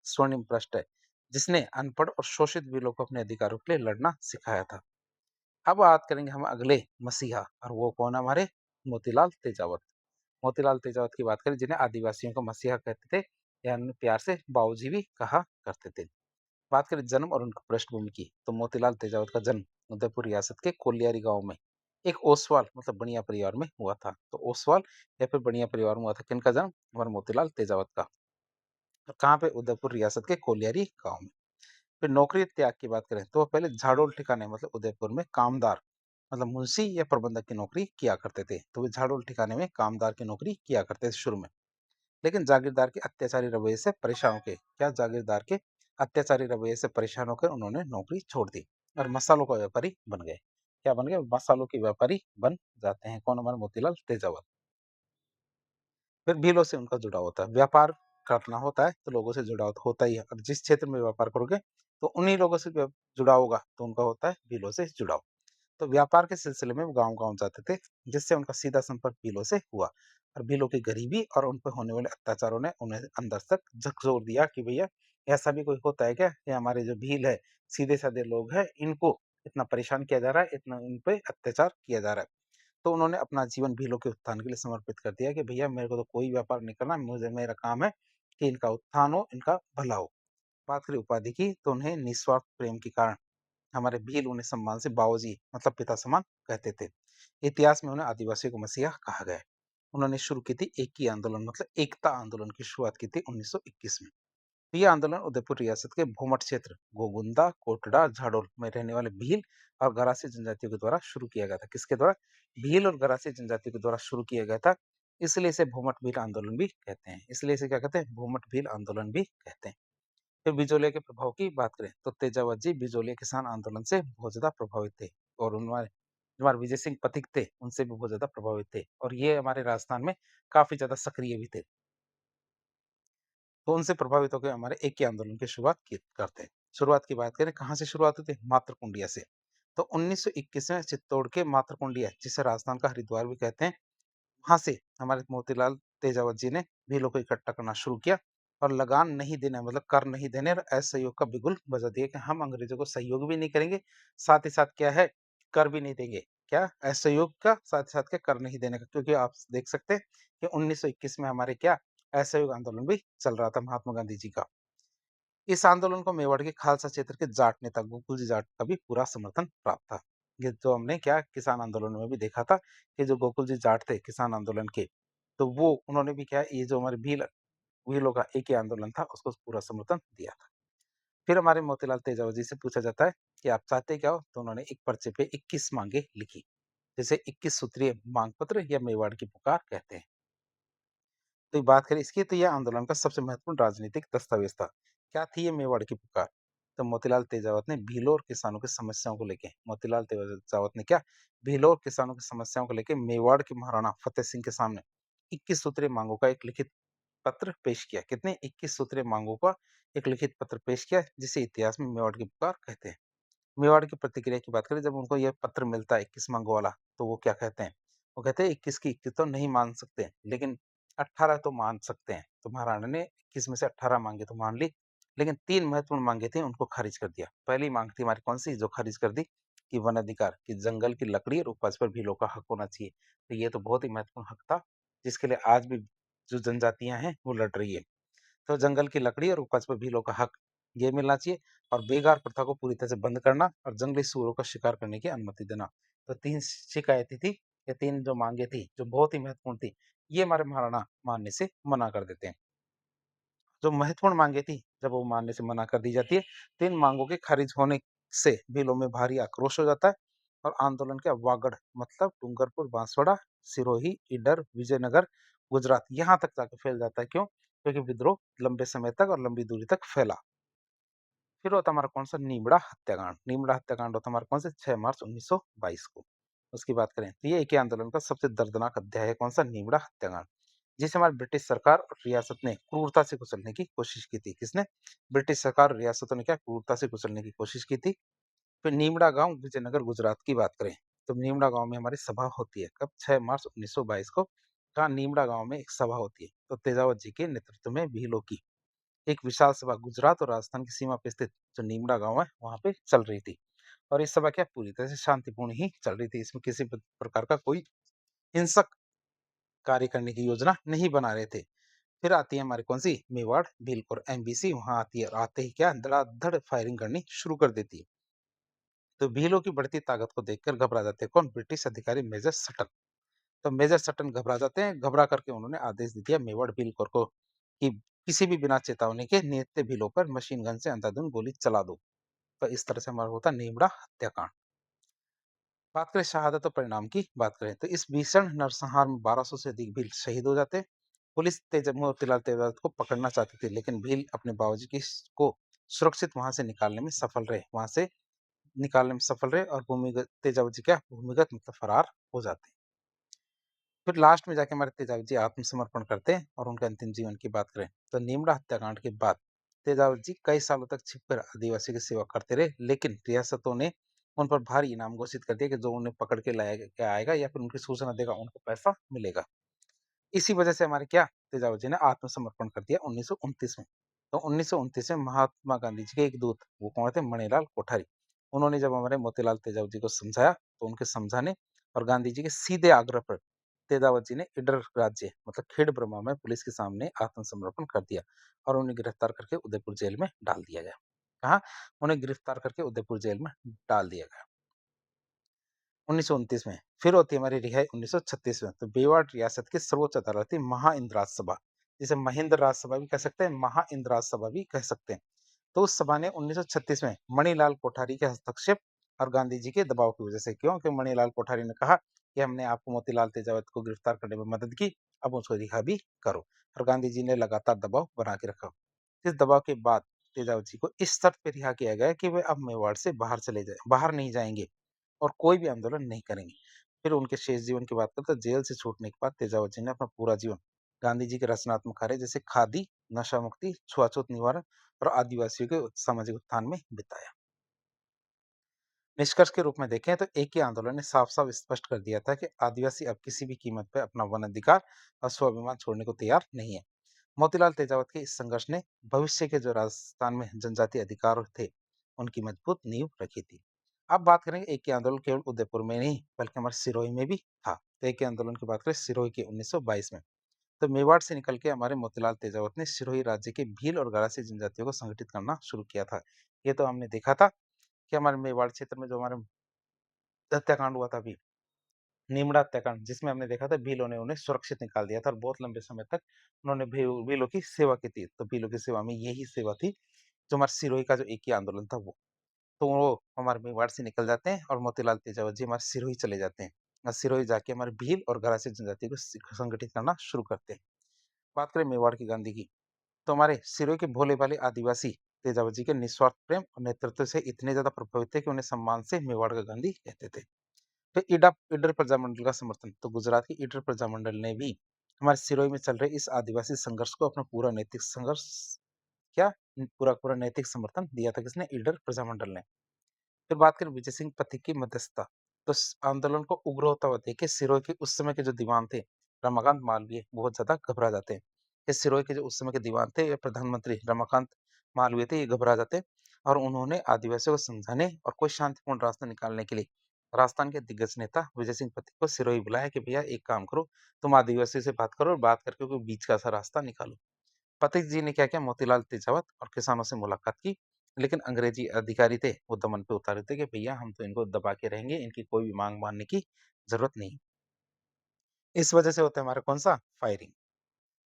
स्वर्णिम पृष्ठ है, जिसने अनपढ़ और शोषित भीलों को अपने अधिकारों के लिए लड़ना सिखाया था। अब बात करेंगे हम अगले मसीहा, और वो कौन है हमारे, मोतीलाल तेजावत। मोतीलाल तेजावत की बात करें जिन्हें आदिवासियों का मसीहा कहते थे, या अन्य प्यार से बाबूजी भी कहा करते थे। बात करें जन्म और उनकी पृष्ठभूमि की, तो मोतीलाल तेजावत का जन्म उदयपुर रियासत के कोलियारी गांव में एक ओसवाल मतलब बनिया परिवार में हुआ था। तो ओसवाल या फिर बनिया परिवार में हुआ था। किनका जन्म? हमारे मोतीलाल तेजावत का। और कहाँ पे? उदयपुर रियासत के कोलियारी गांव में। फिर नौकरी त्याग की बात करें तो वह पहले झाड़ोल ठिकाने मतलब उदयपुर में कामदार मतलब मुंशी या प्रबंधक की नौकरी किया करते थे। तो वे झाड़ोल ठिकाने में कामदार की नौकरी किया करते थे शुरू में। लेकिन जागीरदार के अत्याचारी रवैये से परेशान होकर क्या जागीरदार के अत्याचारी रवैये से परेशान होकर उन्होंने नौकरी छोड़ दी और मसालों का व्यापारी बन गए। क्या बन गए? मसालों के व्यापारी बन जाते हैं। कौन? हमारे मोतीलाल तेजावत। फिर भीलों से उनका जुड़ाव होता है। व्यापार करना होता है तो लोगों से जुड़ाव तो होता ही है। और जिस क्षेत्र में व्यापार करोगे तो उन्हीं लोगों से जुड़ाव होगा, तो उनका होता है भीलों से जुड़ाव। तो व्यापार के सिलसिले में वो गाँव-गाँव जाते थे, जिससे उनका सीधा संपर्क भीलों से हुआ। और भीलों की गरीबी और उन पे होने वाले अत्याचारों ने उन्हें अंदर तक झकझोर दिया कि भैया ऐसा भी कोई होता है क्या? ये हमारे जो भील है, सीधे-साधे लोग हैं, इनको इतना परेशान किया जा रहा है, इतना इन पे अत्याचार किया जा रहा है। तो उन्होंने अपना जीवन भीलों के उत्थान के लिए समर्पित कर दिया कि भैया मेरे को तो कोई व्यापार नहीं करना, मुझे मेरा काम है कि इनका उत्थान हो, इनका भला हो। बात करें उपाधि की तो उन्हें निस्वार्थ प्रेम के कारण हमारे भील उन्हें सम्मान से बाबूजी मतलब पिता समान कहते थे। इतिहास में उन्हें आदिवासियों को मसीहा कहा गया है। उन्होंने शुरू की थी एक ही आंदोलन मतलब एकता आंदोलन की शुरुआत की थी 1921 में। तो ये आंदोलन उदयपुर रियासत के भूमठ क्षेत्र गोगुंदा, कोटड़ा, झाडोल में रहने वाले भील और गरासी जनजातियों के द्वारा शुरू किया गया था। किसके द्वारा? भील और गरासी जनजातियों के द्वारा शुरू किया गया था। इसलिए इसे भूमठ भील आंदोलन भी कहते हैं। इसलिए इसे क्या कहते हैं? भूमठ भील आंदोलन भी कहते हैं। फिर बिजोलिया के प्रभाव की बात करें तो तेजावत जी बिजोलिया किसान आंदोलन से बहुत ज्यादा प्रभावित थे। और उन्होंने जो हमारे विजय सिंह पथिक थे उनसे भी बहुत ज्यादा प्रभावित थे और ये हमारे राजस्थान में काफी ज्यादा सक्रिय भी थे। तो उनसे प्रभावित होकर हमारे एक ही आंदोलन की शुरुआत की करते हैं। शुरुआत की बात करें कहाँ से शुरुआत हुई थी? मातरकुंडिया से। तो 1921 में चित्तौड़ के मातरकुंडिया जिसे राजस्थान का हरिद्वार भी कहते हैं, वहाँ से हमारे मोतीलाल तेजावत जी ने भीलों को इकट्ठा करना शुरू किया और लगान नहीं देने मतलब कर नहीं देने और असहयोग का बिगुल बजा दिया कि हम अंग्रेजों को सहयोग भी नहीं करेंगे, साथ ही साथ क्या है कर भी नहीं देंगे। क्या? असहयोग का, साथ ही साथ क्या कर नहीं देने का। क्योंकि आप देख सकते हैं कि 1921 में हमारे क्या असहयोग आंदोलन भी चल रहा था महात्मा गांधी जी का। इस आंदोलन को मेवाड़ के खालसा क्षेत्र के जाट नेता गोकुल जी जाट का भी पूरा समर्थन प्राप्त था। ये तो हमने क्या किसान आंदोलन में भी देखा था कि जो गोकुल जी जाट थे किसान आंदोलन के, तो वो उन्होंने भी क्या ये जो हमारे भीलों का एक ही आंदोलन था उसको पूरा समर्थन दिया था। फिर हमारे मोतीलाल तेजावत जी से पूछा जाता है कि आप चाहते क्या हो? तो उन्होंने एक पर्चे पे 21 मांगे लिखी, जिसे 21 सूत्रीय मांग पत्र या मेवाड़ की पुकार कहते हैं। तो बात करें इसकी तो यह आंदोलन का सबसे महत्वपूर्ण राजनीतिक दस्तावेज था। क्या थी ये मेवाड़ की पुकार? तो मोतीलाल तेजावत ने भीलों और किसानों की समस्याओं को लेके मोतीलाल तेजावत ने क्या भीलों और किसानों की समस्याओं को लेके मेवाड़ के महाराणा फतेह सिंह के सामने 21 सूत्रीय मांगों का एक लिखित पत्र पेश किया। कितने? 21 सूत्रीय मांगों का एक लिखित पत्र पेश किया, जिसे इतिहास में मेवाड़ की पुकार कहते हैं। मेवाड़ की प्रतिक्रिया की बात करें जब उनको यह पत्र मिलता है 21 मांगों वाला, तो वो क्या कहते हैं? वो कहते हैं 21 की 21 तो नहीं मान सकते, लेकिन 18 तो मान सकते हैं। तो महाराणा ने 21 में से 18 मांगे तो मान ली, लेकिन 3 महत्वपूर्ण मांगे थी उनको खारिज कर दिया। पहली मांग थी हमारी कौन-सी जो खारिज कर दी? कि वन अधिकार, कि जंगल की लकड़ी और उपज पर भीलों का हक होना चाहिए। तो ये तो बहुत ही महत्वपूर्ण हक था, जिसके लिए आज भी जो जनजातियाँ हैं वो लड़ रही है। तो जंगल की लकड़ी और उपज पर भीलों का हक ये मिलना चाहिए और बेगार प्रथा को पूरी तरह से बंद करना और जंगली सूअरों का शिकार करने की अनुमति देना। तो 3 शिकायतें थी, ये 3 जो मांगे थी, जो बहुत ही महत्वपूर्ण थी, ये हमारे महाराणा मानने से मना कर देते हैं। जो महत्वपूर्ण मांगे थी, जब वो मानने से मना कर दी जाती है, तो इन मांगों के खारिज होने से भीलों में भारी आक्रोश हो जाता है और आंदोलन के वागड़ मतलब डूंगरपुर, बांसवाड़ा, सिरोही, ईडर, विजयनगर, गुजरात यहाँ तक जाके फैल जाता है। क्यों? क्योंकि विद्रोह लंबे समय तक और लंबी दूरी तक फैला। फिर होता हमारा कौन सा नीमड़ा हत्याकांड। नीमड़ा हत्याकांड होता हमारा कौन से 6 मार्च 1922 को। उसकी बात करें तो ये एक ही आंदोलन का सबसे दर्दनाक अध्याय है। कौन सा? नीमड़ा हत्याकांड, जिसे हमारी ब्रिटिश सरकार और रियासत ने क्रूरता से कुचलने की कोशिश की थी। किसने? ब्रिटिश सरकार और रियासतों ने क्या क्रूरता से कुचलने की कोशिश की थी। फिर नीमड़ा गांव विजयनगर गुजरात की बात करें तो नीमड़ा गांव में हमारी सभा होती है। कब? 6 मार्च 1922 को। कहा नीमड़ा गांव में एक सभा होती है। तो तेजावत जी के नेतृत्व में भीलों की एक विशाल सभा गुजरात और राजस्थान की सीमा पे स्थित जो नीमड़ा गांव है वहां पे चल रही थी। और इस सभा क्या पूरी तरह से शांतिपूर्ण ही चल रही थी। इसमें किसी प्रकार का कोई हिंसक कार्य करने की योजना नहीं बना रहे थे। फिर आती है हमारी कौन-सी मेवाड़ भील और एमबीसी वहाँ आती है और आते ही क्या धड़ाधड़ फायरिंग करनी शुरू कर देती है। तो भीलों की बढ़ती ताकत को देखकर घबरा जाते हैं कौन? ब्रिटिश अधिकारी मेजर सटन। तो मेजर सटन घबरा जाते हैं, घबरा करके उन्होंने आदेश दे दिया मेवाड़ भील कोर को कि किसी भी बिना चेतावनी के निहत्थे भीलों पर मशीन गन से अंधाधुंध गोली चला दो। तो इस तरह से हमारा होता है नीमड़ा हत्याकांड। बात करें शहादत और परिणाम की बात करें तो इस भीषण नरसंहार में 1200 से अधिक भील शहीद हो जाते हैं। पुलिस मोतीलाल तेजारत को पकड़ना चाहती थी लेकिन भील अपने बाबूजी की को सुरक्षित वहां से निकालने में सफल रहे वहां से निकालने में सफल रहे और भूमिगत तेजाब जी क्या भूमिगत मतलब फरार हो जाते हैं। फिर लास्ट में जाके हमारे तेजाब जी आत्मसमर्पण करते हैं और उनके अंतिम जीवन की बात करें तो नीमड़ा हत्याकांड के बाद तेजाब जी कई सालों तक छिपकर आदिवासी की सेवा करते रहे लेकिन रियासतों ने उन पर भारी इनाम घोषित कर दिया कि जो उन्हें पकड़ के लाया क्या आएगा या फिर उनकी सूचना देगा उनको पैसा मिलेगा। इसी वजह से हमारे क्या तेजाब जी ने आत्मसमर्पण कर दिया 1929 में। तो 1929 में महात्मा गांधी जी के एक दूत वो कौन थे? मणिलाल कोठारी। उन्होंने जब हमारे मोतीलाल तेजाब जी को समझाया तो उनके समझाने और गांधी जी के सीधे आग्रह पर तेजावत जी ने इडर राज्य मतलब खेड़ ब्रह्मा में पुलिस के सामने आत्मसमर्पण कर दिया और उन्हें गिरफ्तार करके उदयपुर जेल में डाल दिया गया। कहा? उन्हें गिरफ्तार करके उदयपुर जेल में डाल दिया गया 1929 में। फिर होती है हमारी रिहाई 1936 में। तो मेवाड़ रियासत की सर्वोच्च अदालत थी महाइंद्राज सभा, जिसे महिंद्र राज सभा भी कह सकते हैं, महाइंद्राज सभा भी कह सकते हैं। तो उस सभा ने 1936 में मणिलाल कोठारी के हस्तक्षेप और गांधी जी के दबाव की वजह से, क्यों कि मणिलाल कोठारी ने कहा कि हमने आपको मोतीलाल तेजावत को गिरफ्तार करने में मदद की, अब उसको रिहा भी करो। और गांधी जी ने लगातार दबाव बना के रखा। इस दबाव के बाद तेजावत जी को इस शर्त पर रिहा किया गया कि वे अब मेवाड़ से बाहर चले जाए बाहर नहीं जाएंगे और कोई भी आंदोलन नहीं करेंगे। फिर उनके शेष जीवन की बात करें तो जेल से छूटने के बाद तेजावत जी ने अपना पूरा जीवन गांधी जी के रचनात्मक कार्य जैसे खादी, नशा मुक्ति, छुआछूत निवारण और आदिवासियों के सामाजिक उत्थान में बिताया। निष्कर्ष के रूप में देखें तो एक ही आंदोलन ने साफ साफ स्पष्ट कर दिया था कि आदिवासी अब किसी भी कीमत पर अपना वन अधिकार और स्वाभिमान छोड़ने को तैयार नहीं है। मोतीलाल तेजावत के इस संघर्ष ने भविष्य के जो राजस्थान में जनजातीय अधिकार थे उनकी मजबूत नींव रखी थी। अब बात करेंगे एक ही आंदोलन केवल उदयपुर में नहीं बल्कि हमारे सिरोही में भी था। तो एक ही आंदोलन की बात करें सिरोही के 1922 में। तो मेवाड़ से निकल के हमारे मोतीलाल तेजावत ने सिरोही राज्य के भील और गरासी जनजातियों को संगठित करना शुरू किया था। ये तो हमने देखा था कि हमारे मेवाड़ क्षेत्र में जो हमारे हत्याकांड हुआ था अभी नीमड़ा हत्याकांड, जिसमें हमने देखा था भीलों ने उन्हें सुरक्षित निकाल दिया था और बहुत लंबे समय तक उन्होंने भीलों की सेवा की थी। तो भीलों की सेवा में यही सेवा थी जो हमारे सिरोही का जो एक ही आंदोलन था वो। तो वो हमारे मेवाड़ से निकल जाते हैं और मोतीलाल तेजावत जी हमारे सिरोही चले जाते हैं और सिरोही जाके हमारे भील और गरासी जनजाति को संगठित करना शुरू करते हैं। बात करें मेवाड़ की गांधी की तो हमारे सिरोही के भोले भाले आदिवासी तेजावत जी के निस्वार्थ प्रेम और नेतृत्व से इतने ज्यादा प्रभावित थे कि उन्हें सम्मान से मेवाड़ का गांधी कहते थे। फिर ईडर प्रजामंडल का समर्थन, तो गुजरात की ईडर प्रजामंडल ने भी हमारे सिरोही में चल रहे इस आदिवासी संघर्ष को अपना पूरा नैतिक संघर्ष क्या पूरा पूरा नैतिक समर्थन दिया था। किसने? ईडर प्रजामंडल ने। फिर बात करें विजय सिंह पथिक की मध्यस्थता, तो आंदोलन को उग्र होता हुआ देख के सिरोही के उस समय के जो दीवान थे रमाकांत मालवीय बहुत ज्यादा घबरा जाते हैं। इस सिरोही के जो उस समय के दीवान थे या प्रधानमंत्री रमाकांत मालवीय थे, ये घबरा जाते हैं और उन्होंने आदिवासियों को समझाने और कोई शांतिपूर्ण रास्ता निकालने के लिए राजस्थान के दिग्गज नेता विजय सिंह पथिक को सिरोही बुलाया कि भैया एक काम करो, तुम आदिवासियों से बात करो और बात करके कोई बीच का सा रास्ता निकालो। पथिक जी ने क्या किया, मोतीलाल तेजावत और किसानों से मुलाकात की, लेकिन अंग्रेजी अधिकारी थे वो दमन पे उतारे थे कि भैया हम तो इनको दबा के रहेंगे, इनकी कोई भी मांग मानने की जरूरत नहीं। इस वजह से होता है हमारा कौन सा फायरिंग।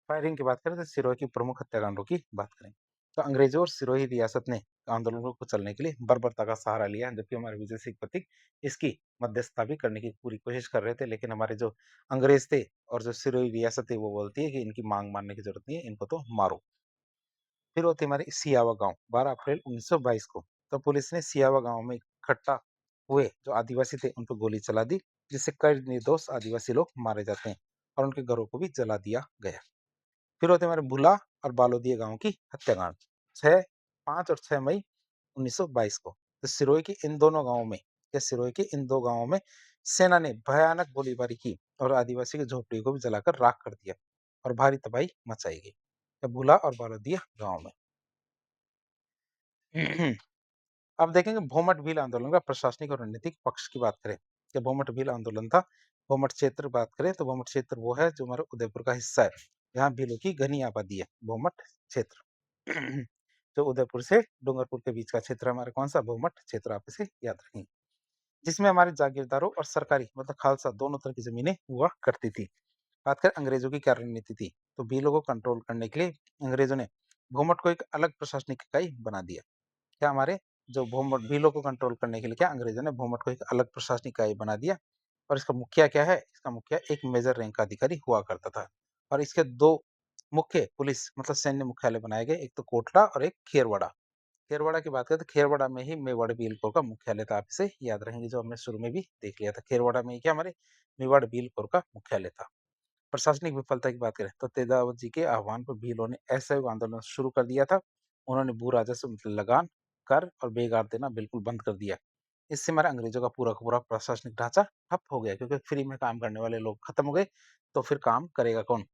फायरिंग की बात करें तो सिरोही की प्रमुख हत्याकांडों की बात करें तो अंग्रेजों और सिरोही रियासत ने आंदोलनों को चलने के लिए बर्बरता का सहारा लिया, जबकि हमारे विजय सिंह पथिक इसकी मध्यस्थता भी करने की पूरी कोशिश कर रहे थे, लेकिन हमारे जो अंग्रेज थे और जो सिरोही रियासत है वो बोलती है कि इनकी मांग मानने की जरूरत नहीं है, इनको तो मारो। फिर होती है हमारी सियावा गांव 12 अप्रैल 1922 को। तो पुलिस ने सियावा गांव में इकट्ठा हुए जो आदिवासी थे उन पर गोली चला दी, जिससे कई निर्दोष आदिवासी लोग मारे जाते हैं और उनके घरों को भी जला दिया गया। फिर होते हैं हमारे भुला और बालोदिया गांव की हत्याकांड 6 5 और 6 मई 1922 को। तो सिरोही के इन दोनों गांवों में या सिरोही के इन दो गांवों में सेना ने भयानक गोलीबारी की और आदिवासी की झोपड़ी को भी जलाकर राख कर दिया और भारी तबाही मचाई गई। तो भुला और बालोदिया गांव में अब देखेंगे भूमट भील आंदोलन का प्रशासनिक और रणनीतिक पक्ष की बात करें। जब भूमट भील आंदोलन था, भूमट क्षेत्र बात करें तो भूमट क्षेत्र वो है जो हमारे उदयपुर का हिस्सा है। यहाँ भीलों की घनी आबादी है, भूमठ क्षेत्र। जो उदयपुर से डूंगरपुर के बीच का क्षेत्र हमारा कौन सा भूमठ क्षेत्र, आप इसे याद रखेंगे, जिसमें हमारे जागीरदारों और सरकारी मतलब खालसा दोनों तरह की जमीनें हुआ करती थी। बात करें अंग्रेजों की क्या रणनीति थी, तो भीलों को कंट्रोल करने के लिए अंग्रेजों ने भूमठ को एक अलग प्रशासनिक इकाई बना दिया। क्या हमारे जो भूमठ भीलों को कंट्रोल करने के लिए क्या अंग्रेजों ने भूमठ को एक अलग प्रशासनिक इकाई बना दिया। और इसका मुखिया क्या है, इसका मुखिया एक मेजर रैंक का अधिकारी हुआ करता था। और इसके दो मुख्य पुलिस मतलब सैन्य मुख्यालय बनाए गए, एक तो कोटला और एक खेरवाड़ा। खेरवाड़ा की बात करें तो खेरवाड़ा में ही मेवाड़ बिलपुर का मुख्यालय था, आप इसे याद रहेंगे, जो हमने शुरू में भी देख लिया था। खेरवाड़ा में ही क्या हमारे मेवाड़ बिलपुर का मुख्यालय था। प्रशासनिक विफलता की बात करें तो तेजावत जी के आह्वान पर भीलों ने असहयोग आंदोलन शुरू कर दिया था। उन्होंने भू राजस्व मतलब लगान, कर और बेगार देना बिल्कुल बंद कर दिया। इससे हमारे अंग्रेजों का पूरा का पूरा प्रशासनिक ढांचा ठप हो गया, क्योंकि फ्री में काम करने वाले लोग खत्म हो गए, तो फिर काम करेगा कौन।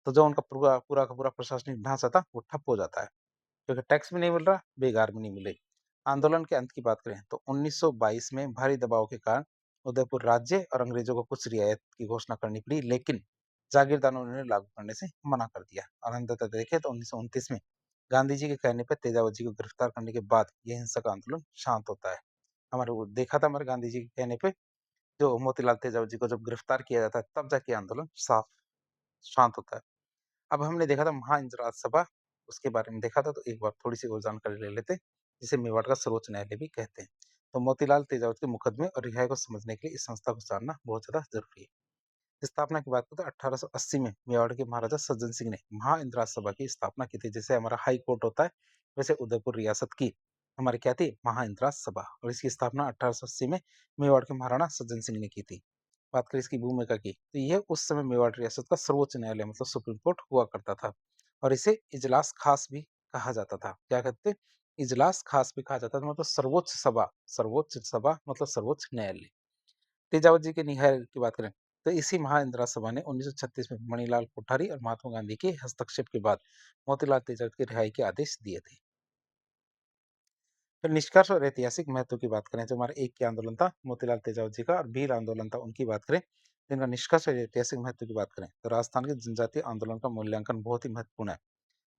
तो जो उनका पूरा पूरा का पूरा प्रशासनिक ढांचा था वो ठप हो जाता है, क्योंकि टैक्स भी नहीं मिल रहा, बेगार भी नहीं मिल रही। आंदोलन के अंत की बात करें तो 1922 में भारी दबाव के कारण उदयपुर राज्य और अंग्रेजों को कुछ रियायत की घोषणा करनी पड़ी, लेकिन जागीरदारों ने उन्हें लागू करने से मना कर दिया। और अंततः देखें तो 1929 में गांधी जी के कहने पर तेजावत जी को गिरफ्तार करने के बाद यह हिंसक आंदोलन शांत होता है। हमारे वो देखा था हमारे गांधी जी के कहने पे जो मोतीलाल तेजावत जी को जब गिरफ्तार किया जाता है, तब जाके आंदोलन साफ शांत होता है। अब हमने देखा था महाइंद्राज सभा, उसके बारे में देखा था, तो एक बार थोड़ी-सी और जानकारी ले लेते हैं, जिसे मेवाड़ का सर्वोच्च न्यायालय भी कहते हैं। तो मोतीलाल तेजावत के मुकदमे और रिहाई को समझने के लिए इस संस्था को जानना बहुत ज़्यादा ज़रूरी है। स्थापना की बात करें तो 1880 में मेवाड़ के महाराजा सज्जन सिंह ने महाइंद्राज सभा की स्थापना की थी। जैसे हमारा हाई कोर्ट होता है, वैसे उदयपुर रियासत की हमारी क्या थी, महाइंद्राज सभा। और इसकी स्थापना 1880 में मेवाड़ के महाराणा सज्जन सिंह ने की थी। बात करें इसकी भूमिका की, तो यह उस समय मेवाड़ रियासत का सर्वोच्च न्यायालय मतलब सुप्रीम कोर्ट हुआ करता था। और इसे इजलास खास भी कहा जाता था। क्या कहते, इजलास खास भी कहा जाता था, मतलब सर्वोच्च सभा मतलब सर्वोच्च न्यायालय। तेजावत जी के निहर की बात करें तो इसी महाइंदिरा सभा ने 1936 में मणिलाल कोठारी और महात्मा गांधी के हस्तक्षेप के बाद मोतीलाल तेजावत की रिहाई के आदेश दिए थे। फिर निष्कर्ष और ऐतिहासिक महत्व की बात करें, जो हमारा एक के आंदोलन था मोतीलाल तेजावत जी का और भील आंदोलन था उनकी बात करें, तो इनका निष्कर्ष और ऐतिहासिक महत्व की बात करें तो राजस्थान के जनजातीय आंदोलन का मूल्यांकन बहुत ही महत्वपूर्ण है।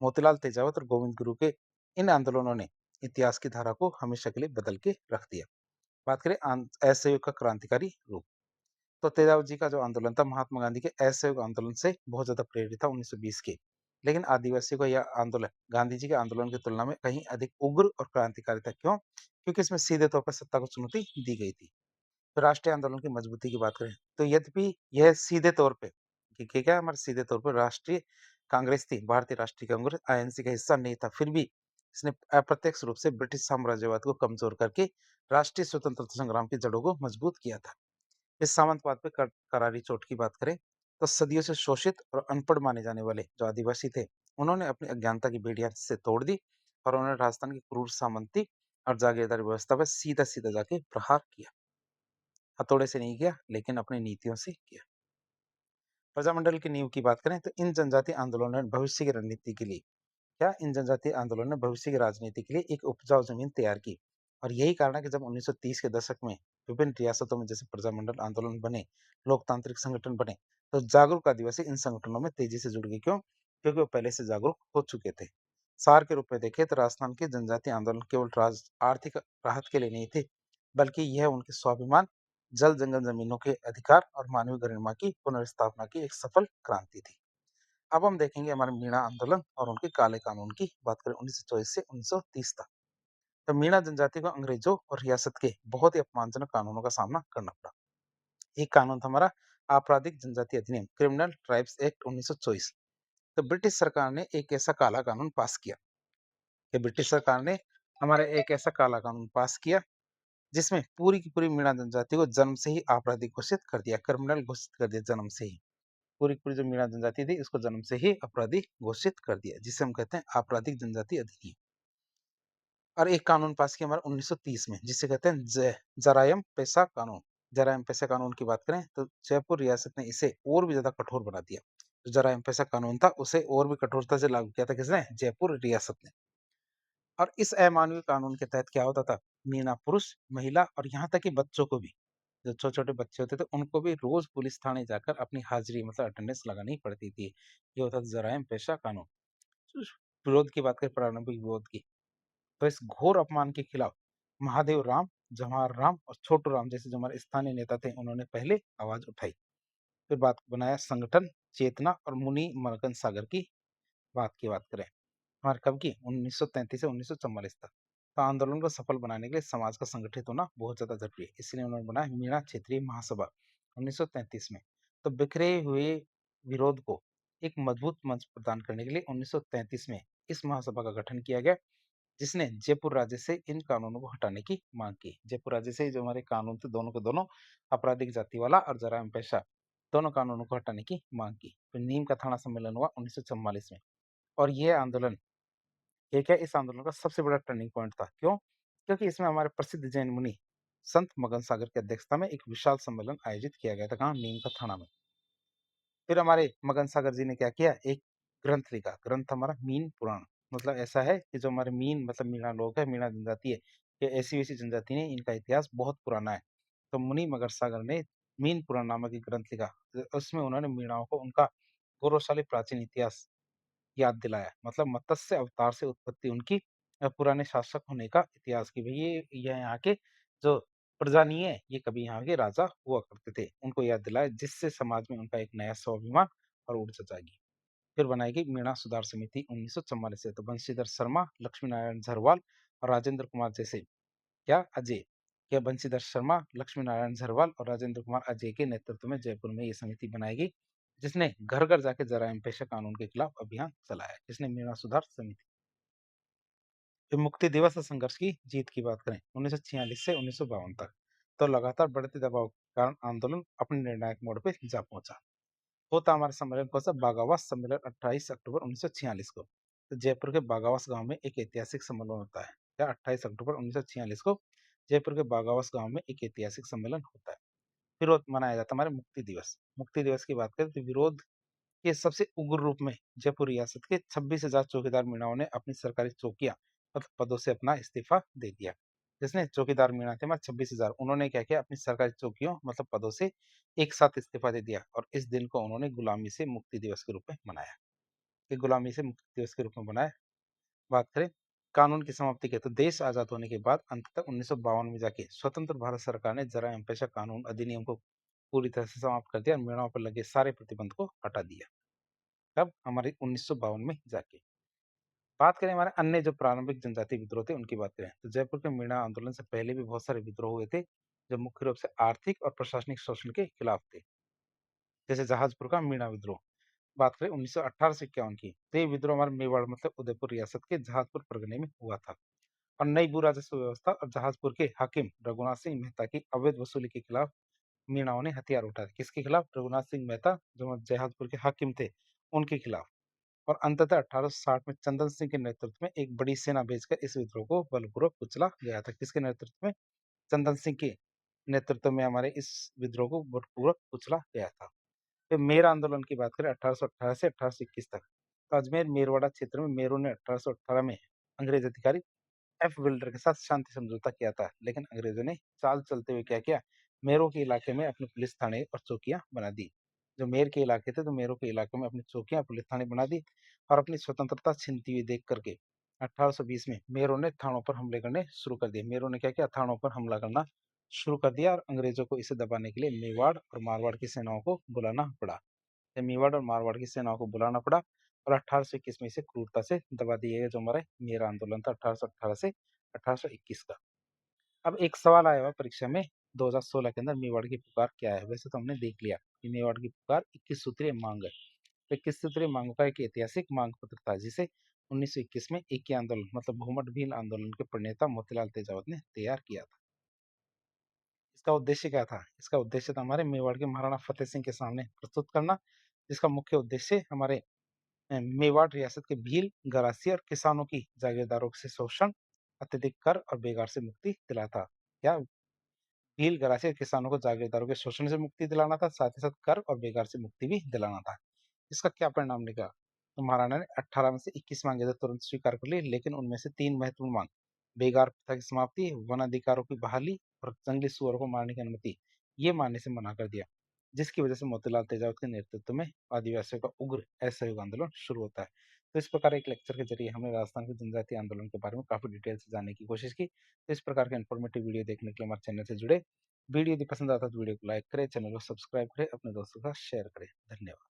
मोतीलाल तेजावत और गोविंद गुरु के इन आंदोलनों ने इतिहास की धारा को हमेशा के लिए बदल के रख दिया। बात करें असहयोग का क्रांतिकारी रूप, तो तेजाब जी का जो आंदोलन था महात्मा गांधी के असहयोग आंदोलन से बहुत ज्यादा प्रेरित था 1920 के। लेकिन आदिवासियों का यह आंदोलन गांधी जी के आंदोलन की तुलना में कहीं अधिक उग्र और क्रांतिकारी था। क्यों? क्योंकि इसमें सीधे तौर पर सत्ता को चुनौती दी गई थी। तो राष्ट्रीय आंदोलन की मजबूती की बात करें तो यद्यपि यह सीधे तौर पे कि क्या हमारे सीधे तौर पर राष्ट्रीय कांग्रेस थी, भारतीय राष्ट्रीय कांग्रेस आईएनसी का हिस्सा नहीं था, फिर भी इसने अप्रत्यक्ष रूप से ब्रिटिश साम्राज्यवाद को कमजोर करके राष्ट्रीय स्वतंत्रता संग्राम की जड़ों को मजबूत किया था। इस सामंतवाद पे करारी चोट की बात करें तो सदियों से शोषित और अनपढ़ माने जाने वाले जो आदिवासी थे, उन्होंने अपनी अज्ञानता की बेड़ियां से तोड़ दी और उन्होंने राजस्थान की क्रूर सामंती और जागीरदारी व्यवस्था पर सीधा सीधा जाके प्रहार किया। हथौड़े से नहीं किया, लेकिन अपनी नीतियों से किया। प्रजामंडल की नींव की बात करें तो इन जनजातीय आंदोलनों ने भविष्य की रणनीति के लिए क्या इन जनजातीय आंदोलन ने भविष्य की राजनीति के लिए एक उपजाऊ जमीन तैयार की। और यही कारण है कि जब 1930 के दशक में विभिन्न रियासतों में जैसे प्रजामंडल आंदोलन बने, लोकतांत्रिक संगठन बने, तो जागरूक आदिवासी इन संगठनों में तेजी से जुड़ गए। क्यों? क्योंकि वो पहले से जागरूक हो चुके थे। सार के रूप में देखें तो राजस्थान के जनजातीय आंदोलन केवल आर्थिक राहत के लिए नहीं थे, बल्कि यह उनके स्वाभिमान, जल जंगल जमीनों के अधिकार और मानवीय गरिमा की पुनर्स्थापना की एक सफल क्रांति थी। अब हम देखेंगे हमारे मीणा आंदोलन और उनके काले कानून की बात करें 1924 से 1930 तक। तो मीणा जनजाति को अंग्रेजों और रियासत के बहुत ही अपमानजनक कानूनों का सामना करना पड़ा। एक कानून था हमारा आपराधिक जनजाति अधिनियम, क्रिमिनल ट्राइब्स एक्ट 1924। तो ब्रिटिश सरकार ने एक ऐसा काला कानून पास किया कि ब्रिटिश सरकार ने हमारे एक ऐसा काला कानून पास किया जिसमें पूरी की पूरी मीणा जनजाति को जन्म से ही आपराधिक घोषित कर दिया, क्रिमिनल घोषित कर दिया जन्म से ही। पूरी की पूरी जो मीणा जनजाति थी इसको जन्म से ही अपराधी घोषित कर दिया, जिसे हम कहते हैं आपराधिक जनजाति अधिनियम। और एक कानून पास किया हमारा 1930 में, जिसे कहते हैं जरायम पेशा कानून। जरायम पेशा कानून की बात करें तो जयपुर रियासत ने इसे और भी ज्यादा कठोर बना दिया। जो जरायम पेशा कानून था उसे और भी कठोरता से लागू किया था किसने? जयपुर रियासत ने। और इस अमानवीय कानून के तहत क्या होता था, मीणा पुरुष, महिला और यहाँ तक कि बच्चों को भी जो छोटे-छोटे बच्चे होते थे, उनको भी रोज़ पुलिस थाने जाकर अपनी हाज़िरी मतलब अटेंडेंस लगानी पड़ती थी। ये होता था जराइम-पेशा कानून। विरोध की बात करें प्रारंभिक विरोध की, तो इस घोर अपमान के खिलाफ महादेव राम, जवाहर राम और छोटू राम जैसे जो हमारे स्थानीय नेता थे, उन्होंने पहले आवाज़ उठाई। फिर बात बनाया संगठन, चेतना और मुनि मर्गन सागर की बात करें। हमारे कब की? 1933 से 1944 तक। तो आंदोलन को सफल बनाने के लिए समाज का संगठित होना बहुत ज़्यादा ज़रूरी है। इसलिए उन्होंने बनाया मीणा क्षेत्रीय महासभा 1933 में। तो बिखरे हुए विरोध को एक मजबूत मंच प्रदान करने के लिए 1933 में इस महासभा का गठन किया गया, जिसने जयपुर राज्य से इन कानूनों को हटाने की मांग की। जयपुर राज्य से जो हमारे कानून थे, दोनों के दोनों आपराधिक जाति वाला और जरायम पेशा, दोनों कानूनों को हटाने की मांग की। फिर नीम का थाना सम्मेलन हुआ 1944 में, और यह आंदोलन ये क्या इस आंदोलन का सबसे बड़ा टर्निंग पॉइंट था। क्यों? क्योंकि इसमें हमारे प्रसिद्ध जैन मुनि संत मगन सागर की अध्यक्षता में एक विशाल सम्मेलन आयोजित किया गया था। कहाँ? नीम का थाना में। फिर हमारे मगन सागर जी ने क्या किया? एक ग्रंथ लिखा। ग्रंथ हमारा मीन पुराण। मतलब ऐसा है कि जो हमारे मीन मतलब मीणा लोग है, मीणा जनजाति है, ये ऐसी-वैसी जनजाति नहीं, इनका इतिहास बहुत पुराना है। तो मुनि मगर सागर ने मीन पुराण नामक एक ग्रंथ लिखा। उसमें उन्होंने मीणाओं को उनका गौरवशाली प्राचीन इतिहास याद दिलाया। मतलब मत्स्य अवतार से उत्पत्ति उनकी पुराने शासक होने का इतिहास की, भई ये यहाँ के जो प्रजा नहीं है, ये कभी यहाँ के राजा हुआ करते थे। उनको याद दिलाया, जिससे समाज में उनका एक नया स्वाभिमान और ऊर्जा जागी। फिर बनाई गई मीणा सुधार समिति 1944 से। तो बंशीधर शर्मा, लक्ष्मी नारायण झरवाल और राजेंद्र कुमार जैसे क्या अजय क्या बंशीधर शर्मा, लक्ष्मी नारायण झरवाल और राजेंद्र कुमार अजय के नेतृत्व में जयपुर में ये समिति बनाई गई, जिसने घर-घर जाके जराइम पेशा कानून के खिलाफ अभियान चलाया। जिसने मीणा सुधार समिति। फिर मुक्ति दिवस और संघर्ष की जीत की बात करें 1946 से 1952 तक, तो लगातार बढ़ते दबाव के कारण आंदोलन अपने निर्णायक मोड़ पे जा पहुंचा। होता हमारा सम्मेलन कौन सा? बागावस सम्मेलन 28 अक्टूबर 1946 को। तो जयपुर के बागावस गांव में एक ऐतिहासिक सम्मेलन होता है। क्या? 28 अक्टूबर 1946 को जयपुर के बागावस गांव में एक ऐतिहासिक सम्मेलन होता है। फिर वो मनाया जाता है हमारे मुक्ति दिवस। मुक्ति दिवस की बात करें तो विरोध के सबसे उग्र रूप में जयपुर रियासत के 26,000 चौकीदार मीणाओं ने अपनी सरकारी चौकियां मतलब पदों से अपना इस्तीफा दे दिया। जिसने चौकीदार मीणा थे हमारे 26,000, उन्होंने क्या किया? अपनी सरकारी चौकियों मतलब पदों से एक साथ इस्तीफा दे दिया, और इस दिन को उन्होंने गुलामी से मुक्ति दिवस के रूप में मनाया। कि गुलामी से मुक्ति दिवस के रूप में बनाया। बात करें कानून की समाप्ति की, तो देश आजाद होने के बाद अंततः 1952 में जाके स्वतंत्र भारत सरकार ने जरायम पेशा कानून अधिनियम को पूरी तरह से समाप्त कर दिया और मीणाओं पर लगे सारे प्रतिबंध को हटा दिया। कब? हमारे 1952 में जाके। बात करें हमारे अन्य जो प्रारंभिक जनजातीय विद्रोह थे उनकी बात करें, तो जयपुर के मीणा आंदोलन से पहले भी बहुत सारे विद्रोह हुए थे, जो मुख्य रूप से आर्थिक और प्रशासनिक शोषण के खिलाफ थे। जैसे जहाजपुर का मीणा विद्रोह। बात करें 1918 से 51 की, तो ये विद्रोह हमारे मेवाड़ मतलब उदयपुर रियासत के जहाजपुर परगने में हुआ था। और नई भू राजस्व व्यवस्था और जहाजपुर के हाकिम रघुनाथ सिंह मेहता की अवैध वसूली के खिलाफ मीणाओं ने हथियार उठाए। किसके खिलाफ? रघुनाथ सिंह मेहता, जो जहाजपुर के हाकिम थे, उनके खिलाफ। और अंततः 1860 में चंदन सिंह के नेतृत्व में एक बड़ी सेना भेजकर इस विद्रोह को बलपूर्वक कुचला गया था। किसके नेतृत्व में? चंदन सिंह के नेतृत्व में हमारे इस विद्रोह को बलपूर्वक कुचला गया था। फिर मेर आंदोलन की बात करें 1818 से 1821 तक, तो अजमेर मेरवाड़ा क्षेत्र में मेरू ने 1818 में अंग्रेज अधिकारी एफ विल्डर के साथ शांति समझौता किया था, लेकिन अंग्रेजों ने चाल चलते हुए क्या किया? मेरू के इलाके में अपने पुलिस थाने और चौकियां बना दी। जो मेर के इलाके थे, तो मेरू के इलाके में अपनी चौकियां पुलिस थाने बना दी, और अपनी स्वतंत्रता छीनती हुई देख करके 1820 में मेरू ने थानों पर हमले करने शुरू कर दिए। मेरू ने क्या किया? थानों पर हमला करना शुरू कर दिया, और अंग्रेजों को इसे दबाने के लिए मेवाड़ और मारवाड़ की सेनाओं को बुलाना पड़ा। मेवाड़ और मारवाड़ की सेनाओं को बुलाना पड़ा, और 1821 में इसे क्रूरता से दबा दिया गया, जो हमारा मेरा आंदोलन था 1818 से 1821 का। अब एक सवाल आया हुआ परीक्षा में 2016 के अंदर, मेवाड़ की पुकार क्या है? वैसे तो हमने देख लिया कि मेवाड़ की पुकार 21 सूत्रीय मांग है। तो 21 सूत्रीय मांगों का एक ऐतिहासिक मांग पत्र था, जिसे 1921 में एक ही आंदोलन मतलब भूमट भील आंदोलन के प्रणेता मोतीलाल तेजावत ने तैयार किया था। इसका उद्देश्य क्या था? इसका उद्देश्य था हमारे मेवाड़ के महाराणा फतेह सिंह के सामने प्रस्तुत करना, जिसका मुख्य उद्देश्य हमारे मेवाड़ रियासत के भील, गरासिया और किसानों की जागीरदारों से शोषण, अत्यधिक कर और बेगार से मुक्ति दिलाना था। क्या? भील, गरासिया किसानों को जागीरदारों के शोषण से मुक्ति दिलाना था, साथ ही साथ कर और बेगार से मुक्ति भी दिलाना था। इसका क्या परिणाम निकला? तो महाराणा ने 18 में से 21 मांगे तो तुरंत स्वीकार कर ली, लेकिन उनमें से 3 महत्वपूर्ण मांग, बेगार प्रथा की समाप्ति, वन अधिकारों की बहाली और जंगली सुअरों को मारने की अनुमति, ये मानने से मना कर दिया, जिसकी वजह से मोतीलाल तेजावत के नेतृत्व में आदिवासियों का उग्र असहयोग आंदोलन शुरू होता है। तो इस प्रकार एक लेक्चर के जरिए हमने राजस्थान के जनजातीय आंदोलन के बारे में काफ़ी डिटेल से जानने की कोशिश की। तो इस प्रकार के इन्फॉर्मेटिव वीडियो देखने के लिए हमारे चैनल से जुड़े। वीडियो यदि पसंद आता है तो वीडियो को लाइक करें, चैनल को सब्सक्राइब करें, अपने दोस्तों के साथ शेयर करें। धन्यवाद।